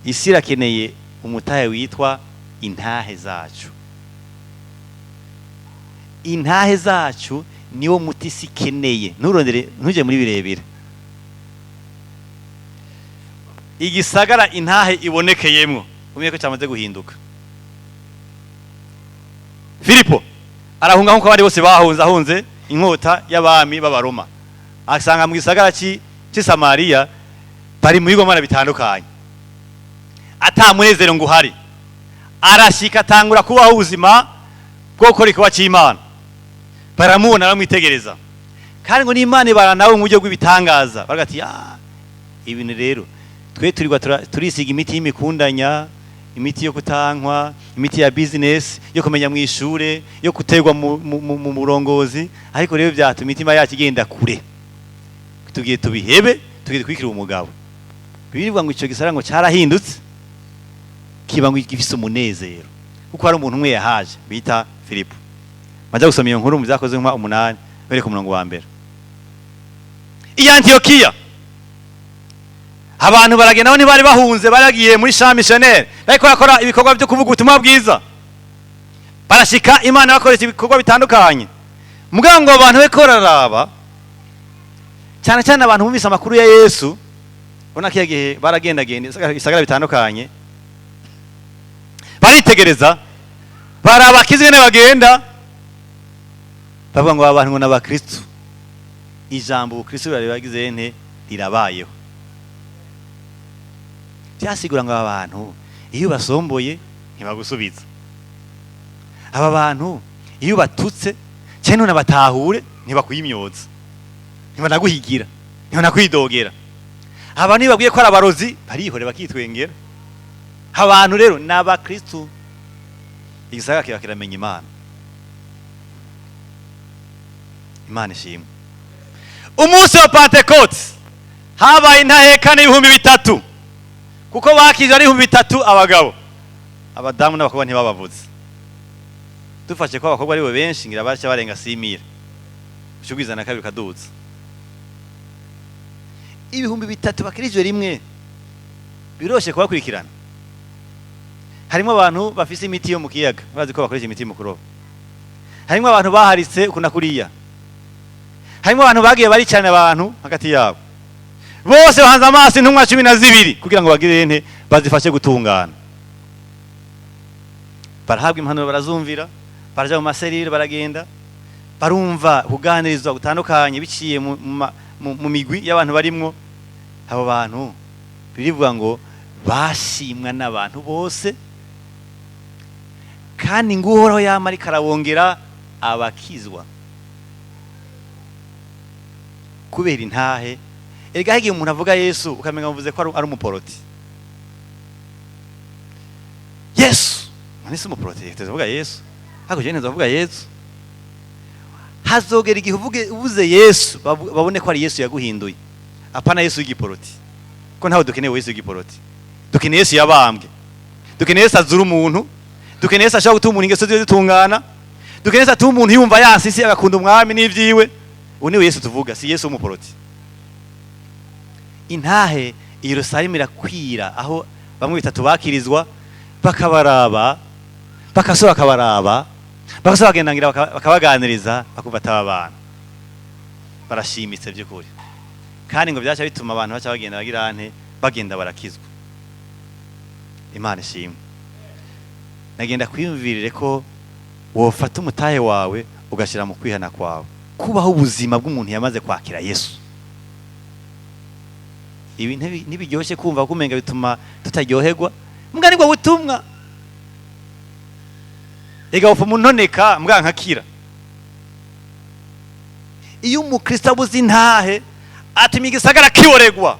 Isi irakeneye umutahe witwa intahe zacu. Intahe zacu niwo muti isi ikeneye. Nturondere, ntuje muri birebire. Igisagara intahe ibonekeyemwo umenye ko cyamaze guhinduka. Filipo arahunga nkuko abandi bose bahunze inkota y'abami b'Abaroma, asanga mu gisagara ci Samariya bari mu bigomana bitandukanye, ata munezero ngo uhari. Arashika atangura kubaho ubuzima bwo gukora ikowa cy'Imana. Baramubona baramwitegereza, kandi ngo n'Imana ibara nawe mu buryo bw'ibitangaza. Bagati ibintu rero twe turisiga imiti y'imikundanya, imiti yo kutankwa, imiti ya business, yo kumenya mu ishure, yo gutegwa mu murongozi, ariko rero byatuma imitima yacu igenda kure. Tugiye tubihebe, tugiye kwikira umugabo. Birirwa ngo ico gisara ngo cyarahindutse, kiba ngo gifise umunezero kuko hari umuntu umwe yahaje bita Filipo. Maja gusoma iyo nkuru mu byakoze nka 8 bere ku murongo wa mbere. I Antiokia abantu baragenda aho ntibari bahunze, baragiye muri Champ Missionnaire, bariko bakora ibikorwa byo kuvuga ubutumwa bwiza. Barashika Imana bakoresha ibikorwa bitandukanye. Mugango abantu beko raraba cyane cyane abantu bumvise amakuru ya Yesu, bona kiyagihe baragenda isagara bitandukanye, baritegereza, barabakizwe n'abagenda, bavuga ngo abantu ngo n'abakristo. Ijambo ubukristo baribagize nte rirabayeho. Byasigura ngo abantu iyo basomboye ntibagusubiza. Aba bantu iyo batutse cyane n'abatahure ntibakuyimyoza, ntibanaguhigira, ntibanakwidogera. Abantu nibabwiye ko ari abarozi barihore bakitwengera. Abantu rero n'abakristo, igisagara kiba kiramenya Imana. Imana ishimwe. Umunsi wa Pentecote habaye intahekane 3,000 kuko bakije ari 3,000 abagabo, abadamu n'abakobwa ntibabavuze. Dufashe ko abakobwa ari bo benshi ngira bacha barenga 6,000, cyugizana kabiri kaduza 3,000 bakirijwe rimwe, biroshe kubakurikirana. Harimo abantu bafise imiti yo mu kiyaga, bazi ko bakoresha imiti mu kuroba. Harimo abantu baharitse kuna kuriya. Harimo abantu bagiye bari cyane abantu hagati yabo. bose bahanze amaso intumwa 12 kugira ngo bagire ente bazifashe gutungana. Barahabwa impanuro, barazumvira, baraja mu maserire, baragenda barumva kuganirizwa gutandukanye biciye mu migwi y'abantu barimwo. Abo bantu birivuga ngo bashimwa n'abantu bose, kandi nguhoraho yama ariko arabongera abakizwa kubera intahe. Erega higiye umuntu avuga Yesu ukamenga muvuze ko ari umuporoti. Yesu nani si umuporoti, tuvuga Yesu hako je neza vuga Yesu. Hazogera igihe uvuze Yesu babone ko ari Yesu yaguhinduye, apana Yesu y'igiporoti. Ko ntawe dukeneye Yesu y'igiporoti, dukeneye Yesu yabambwe, dukeneye Yesu azura umuntu, dukeneye Yesu ashaka gutuma umuntu ingeso ziwe zitungana, dukeneye Yesu atuma umuntu yumva yansisi agakunda umwami n'ivyiwe. Ubu niwe Yesu tuvuga, si Yesu w'umuporoti. Intahe i Yerusalemu irakwira, aho bamwe bitatu bakirizwa, bakabaraba bakasoba, bakabaraba bakasoba, bagendangira bakabaganiriza, bakumva ataba abantu barashimitse by'ukuri. Kandi ngo byaca bituma abantu baca bagenda bagira ante, bagenda barakizwa. Imana ishimwe. Nagenda kwiyumvirire ko wofata umutahe wawe ugashira mu kwihana kwawe, kubaho ubuzima bw'umuntu yamaze kwakira Yesu. Ibi ntibiryoshye kumva kumenga bituma tutaryoherwa. Mbwa nibwo butumwa. Ega ufu munoneka mbwa nkakira. Iyo umukristo abuze intahe ati migisagara kiboregwa,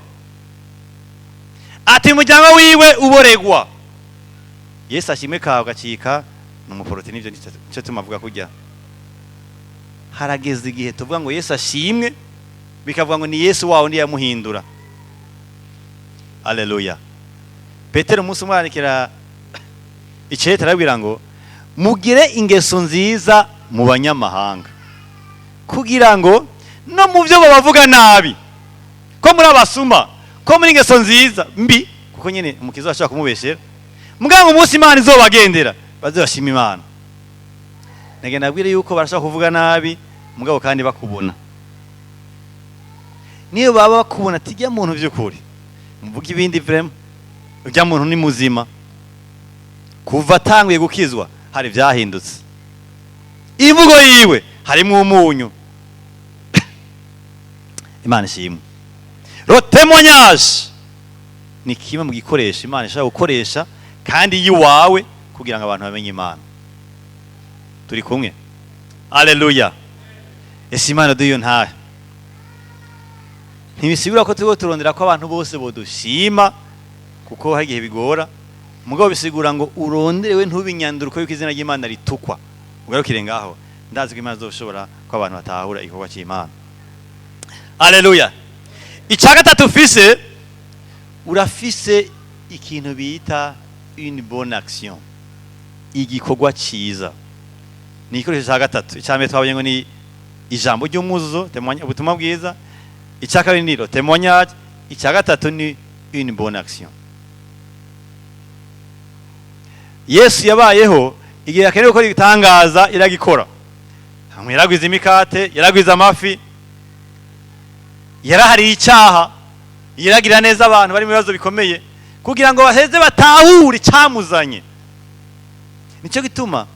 ati umuryango wiwe uboregwa. Yesu ashimwe kawe gacika n'umuporoti. Nivyo nico tumavuga kujya. Harageze igihe tuvuga ngo Yesu ashimwe, bikavuga ngo ni Yesu wawe ndi yamuhindura. Haleluya. Petero umunsi umwandikira icete arabwira ngo mugire ingeso nziza mu banyamahanga, kugira ngo no mu byo babavuga nabi ko muri abasuma, ko muri ingeso nziza mbi, kuko nyene umukizo ashaka kumubeshera, muganga umunsi Imana izobagendera bazashima Imana. Nagenda nabwire yuko barashaka kuvuga nabi mugabo kandi bakubona. Niyo baba bakubona tijya muntu by'ukuri muvuga ibindi vrema, ujya muntu ni muzima, kuva atanguye gukizwa hari byahindutse. Imvugo yiwe harimo umunyu. Imana ishimwe. Le témoignage ni kimwe mu gikoresho Imana ishaka gukoresha kandi yiwawe kugira ngo abantu bamenye Imana. Turi kumwe? Haleluya. Ese Imana duyo ntahe. Ntibisigura ko tugo turondera ko abantu bose bodushima, kuko hagiye bigora. Mugabo bisigura ngo uronderewe ntubinyanduruko yuko izina ry'Imana ritukwa. Ugarukire ngaho. Ndazi ko Imana zoshobora ko abantu batahura igikorwa cy'Imana. Haleluya. Icya gatatu ufise, urafise ikintu bita une bonne action, igikorwa cyiza. Ni ikoresho cya gatatu. Icya mbere twabonye ngo ni ijambo ry'umuzuzo, ubutumwa bwiza. Icya kabiri ni témoignage. Icya gatatu ni une bonne action. Yesu yabayeho igihe yakenewe gukora igitangaza iragikora. Hamwe yaragwiza imikate, yaragwiza amafi, yarahari icyaha, yaragira neza abantu bari mu bibazo bikomeye kugira ngo baheze batahure icyamuzanye. Nicyo gituma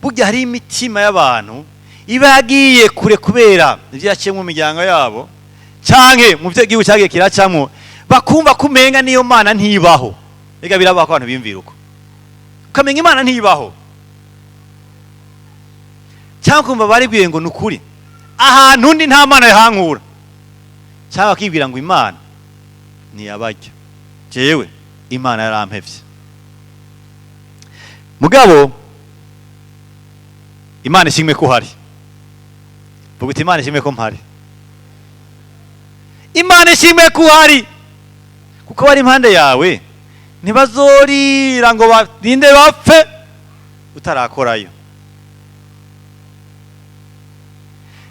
burya hari imitima y'abantu iba yagiye kure kubera ibyo yaciye mu miryango yabo canke mu byo igihugu cyagiye kiracamo, bakumva kumenga niyo Mana ntibaho. Ega birabaho abantu bimvira uko ukamenga Imana ntibaho, cyangwa kumva bari bwiye ngo nukuri ahantu ndi nta Mana yahankura, cyangwa akibwira ngo Imana ntiyabajya, jewe Imana yarampevye. Mugabo Imana ishimwe ko hari. Vuga uti Imana ishimwe ko mpari. Imana ishimwe ko hari, kuko bari impande yawe ntibazorira ngo barinde bapfe utarakorayo.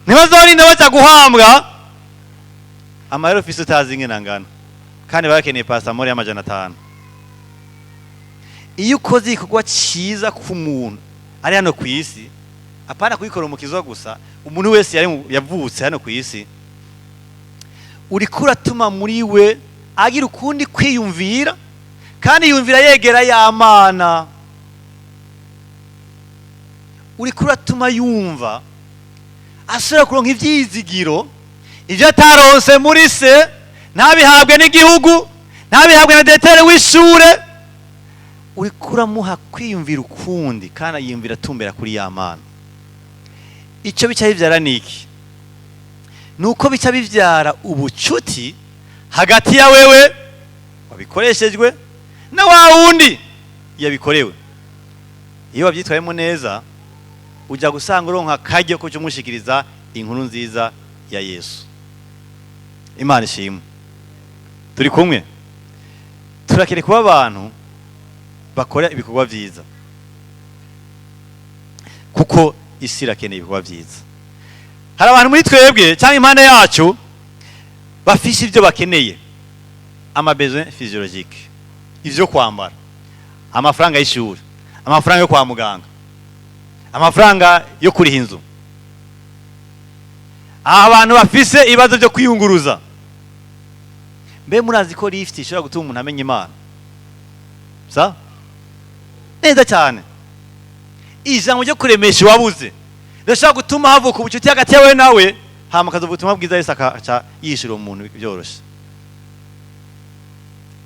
Ntibazorinda baca guhambwa amahero ufise utazi ingene angana, kandi barakeneye pasamori y'amajana 5. Iyo ukoze igikorwa cyiza ku muntu ari hano ku isi, apana kubikora umukizo gusa, umuntu wese yavutse hano ku isi, uriko uratuma muri we agira ukundi kwiyumvira, kandi yumvira yegera ya Mana. Uriko uratuma yumva asubira kuronka ivyizigiro, ivyo ataronse muri se, ntabihabwe n'igihugu, ntabihabwe na detere w'ishure. Uriko uramuha kwiyumvira ukundi, kandi yumvira atumbera kuri ya Mana. Ico bica bivyara niki? Nuko bica bivyara ubucuti hagati ya wewe wabikoreshejwe na wa wundi yabikorewe. Iyo wabyitwayemo neza, ujya gusanga uronka akaryo ko kumushikiriza inkuru nziza ya Yesu. Imana ishimwe. Turi kumwe. Turakere kuba abantu bakora ibikorwa byiza, kuko isi irakeneye ibikorwa byiza. Hari abantu muri twebwe cyangwa impande yacu bafise ibyo bakeneye, amabesoin physiologique, ivyo kwambara, amafaranga y'ishuri, amafaranga yo kwa muganga, amafaranga yo kuriha inzu. Abantu bafise ibibazo byo kwiyunguruza. Mbe murazi ko lift ishobora gutuma umuntu amenya Imana? Sa? Neza cyane. Ijambo ryo kuremesha wabuze rishobora gutuma havuka ubucuti hagati yawe nawe, hama kaza ubutumwa bwiza Yesu akaca yishira umuntu byoroshe.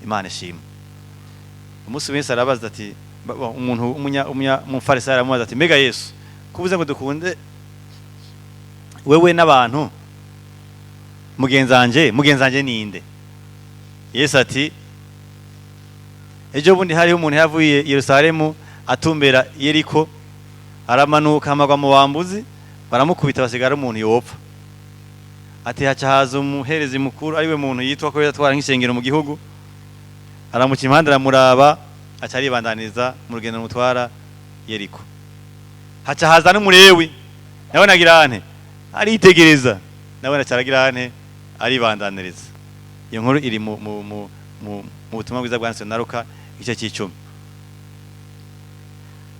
Imana ishimwe. Umunsi wese arabaza ati, umuntu umufarisayo aramubaza ati, mbega Yesu kubuze ngo dukunde wewe n'abantu, mugenzanje ninde? Yesu ati, ejo bundi hariho umuntu yavuye Yerusalemu atumbera Yeriko, aramanuka amagwa mu bambuzi, baramukubita basigara umuntu yopfa. Ati haca haza umuherezi mukuru, ariwe muntu yitwa ko yatwara nk'ishengero mu gihugu, aramuca impande aramuraba, aca aribandaniza mu rugendo mutwara Yeriko. Haca haza n'umulewi, nawe nagira ante aritegereza, nawe nacaragira ante aribandaniriza. Iyo nkuru iri mu butumwa bwiza bwanditswe na Luka igice cy'icumi.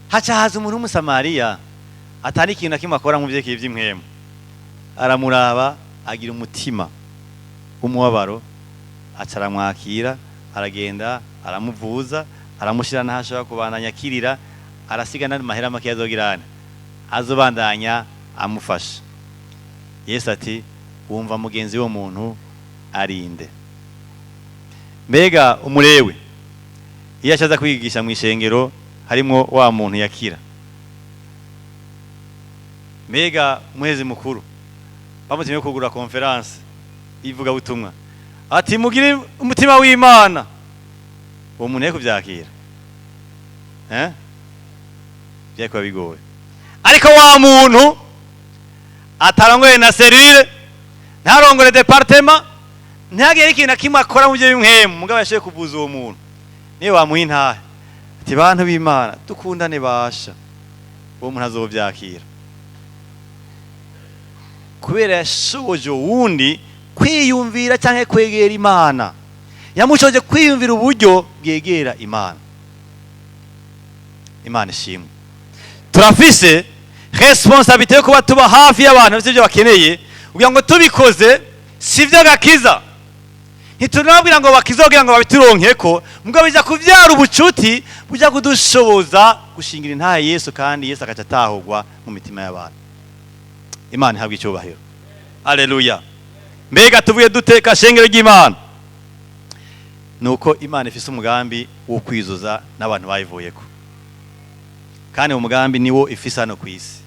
Haca haza umuntu w'umusamariya atari ikintu na kimwe akora mu vyerekeye vy'impwemu, aramuraba, agira umutima w'umubabaro, aca aramwakira, aragenda aramuvuza, aramushira n'aho ashobora kubandanya akirira, arasiga n'amahera make azogira ane azobandanya amufasha. Yesu ati, wumva mugenzi wo muntu arinde. Mbega umulewe iyo acaza kwigisha mu ishengero harimo wa muntu yakira, mbega umuhezi mukuru bamutumye kugura conference ivuga butumwa ati mugire umutima w'Imana, uwo muntu yeko byakira byako bigoye. Ariko wa muntu atarangwe na serire, ntarongore departement, ntagere ikintu kimwe akora mu byo bimwemu, mugabo yashoye kuvuza uwo muntu, niyo wamuha intahe ati bantu b'Imana dukundane basha, uwo muntu azovyakira kubera yashoboje wundi kwiyumvira canke kwegera Imana, yamushoje kwiyumvira uburyo bwegera Imana. Imana ishimwe. Turafise responsabilité yo kuba tuba hafi y'abantu bafite ibyo bakeneye, kugira ngo tubikoze sivyo gakiza. Ntitunabwira ngo bakizogira ngo babituronkeko, mugabo bija kuvyara ubucuti buja kudushoboza gushingira intahe Yesu, kandi Yesu akaca atahurwa mu mitima y'abantu. Imana ihabwe icyubahiro. Haleluya. Mbega tuvuye duteka shengero ry'Imana, nuko Imana ifise umugambi wo kwizuza n'abantu bayivuyeko, kandi uwo mugambi niwo ifise hano kw'isi.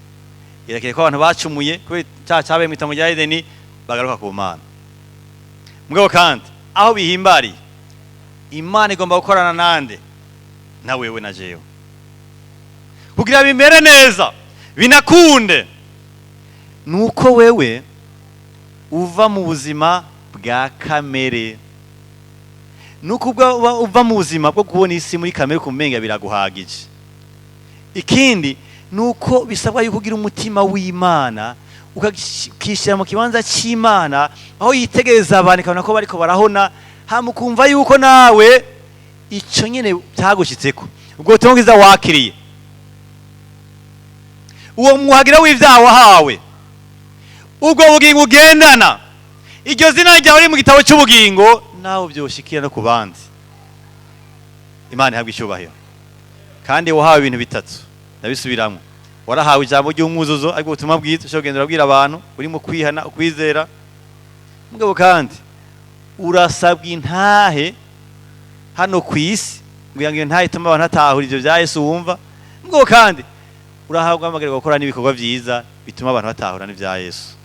Irekeye ko abantu bacumuye kuri cyabaye mu itongo rya Edeni bagaruka ku Mana. Mugabo kandi aho bihimbariye, Imana igomba gukorana nande na wewe na jewe, kugira bimere neza binakunde. Nuko wewe uva mu buzima bwa kamere, nuko uva mu buzima bwo kubona isi muri kamere kumenga biraguhagije. Ikindi nuko bisabwa yuko ugira umutima w'Imana, ukakishira mu kibanza cy'Imana, aho yitegereza abantu kabona ko bariko barahona, hamukumva yuko nawe ico nyene byagushitseko, ubwo tongiza wakiriye uwo muhagira w'ivyaha wahawe, ubwo bugingo ugendana iryo zina ryawe riri mu gitabo cy'ubugingo nawe byoshikira no ku bandi. Imana ihabwa icyubahiro. Kandi wahawe ibintu bitatu ndabisubiramo. Warahawe ijambo ry'umwuzuzo ariko ubutumwa bwiza ushobora kugenda urabwira abantu uri mu kwihana ukwizera. Mugabo kandi urasabwa intahe hano ku isi kugira ngo iyo ntahe itume abantu batahura ivyo vya Yesu wumva. Mugabo kandi urahabwa amagara gukora n'ibikorwa byiza bituma abantu batahura n'ivya Yesu.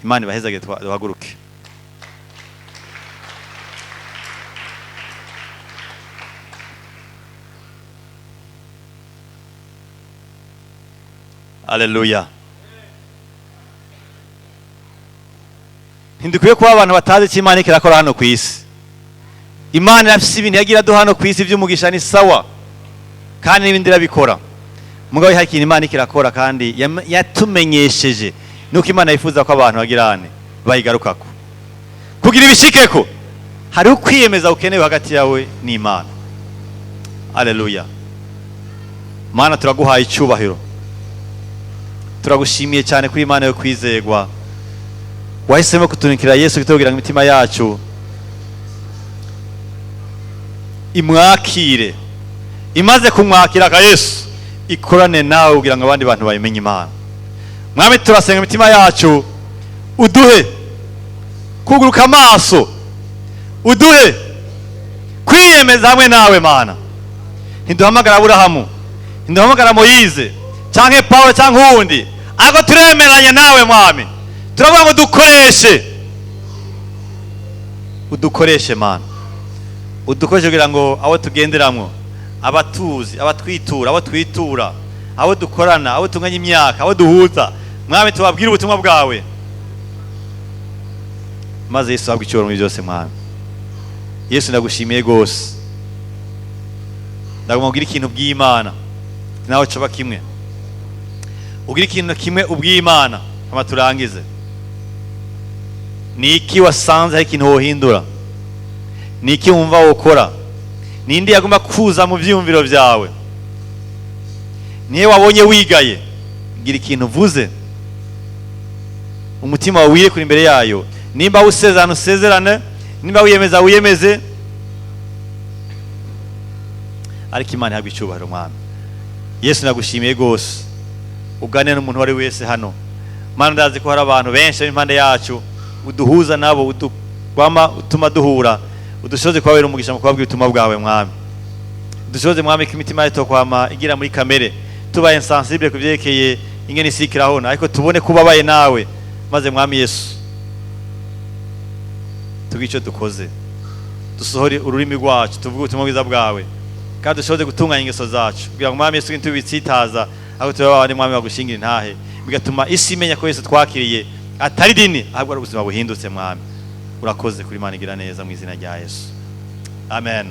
Imana ibahezage duhaguruke. Haleluya. Ntidukwiye kuba abantu batazi icyo Imana ikirakora hano ku isi. Imana irafise ibintu yagira duha hano ku isi by'umugisha ni sawa, kandi n'ibindi irabikora. Mugabo hari ikintu Imana ikirakora kandi yatumenyesheje nuko Imana yifuza ko abantu bagirane bayigarukako. Kugira ibishikeko hari ukwiyemeza ukenewe hagati yawe n'Imana. Haleluya. Mana turaguhaye icyubahiro. Turagushimiye cyane kuri Imana yo kwizegwa. Wahisemo kutunikira Yesu kugira ngo imitima yacu imwakire. Imaze kumwakira ka Yesu ikorane nawe kugira ngo abandi bantu bayimenye Imana. Mwami turasenga imitima yacu uduhe kuguruka amaso, uduhe kwiyemeza hamwe nawe Mana. Ntiduhamagara Aburahamu, ntiduhamagara Moyize canke Paulo canke uwundi, ariko turemeranya nawe Mwami. Turavuga ngo udukoreshe Mana. Udukoreshe kugira ngo abo tugenderamwo, abatuzi, abatwitura, abo twitura, abo dukorana, abo tunganya imyaka, abo duhuza, Mwami tubabwire ubutumwa bwawe. Maze Yesu abwe icyubahiro muri byose Mwami. Yesu ndagushimiye gose. Ndagomba ikintu bw'Imana nawe coba kimwe. Ugira ikintu kimwe ubw'Imana ama turangize. Niki wasanze hari ikintu wohindura? Niki wumva wokora? Nindi yagomba kuza mu vyumviro vyawe? Niye wabonye wigaye? Gira ikintu vuze. Umutima wawe kuri imbere yayo. Nimba usezerana usezerane, nimba wiyemeza wiyemeze. Ariko Imana ihabwa icyubahiro Mwami. Yesu nagushimiye gose. Ugane n'umuntu wari wese hano. Mana ndazi ko hari abantu benshi impande yacu, uduhuza nabo, utuma duhura, udushoze kwabera umugisha mu kubabwira ubutumwa bwawe Mwami. Udushoze Mwami ko imitima yacu kwama igira muri kamere, tubaye insensible kuvyekeye ingene isikiraho, ariko tubone kubabaye nawe. Maze Mwami Yesu tugico dukoze, dusohore ururimi rwacu tuvuge ubutumwa bwiza bwawe, kandi dushoze gutunganya ingeso zacu kugira ngo Mwami Yesu ntubitsitaza, aho tuba abandi Mwami bagushingira intahe, bigatuma isi imenya ko Yesu twakiriye atari dini ahubwo ari ubuzima buhindutse Mwami. Urakoze kuri Imana igira neza mu izina rya Yesu. Amen.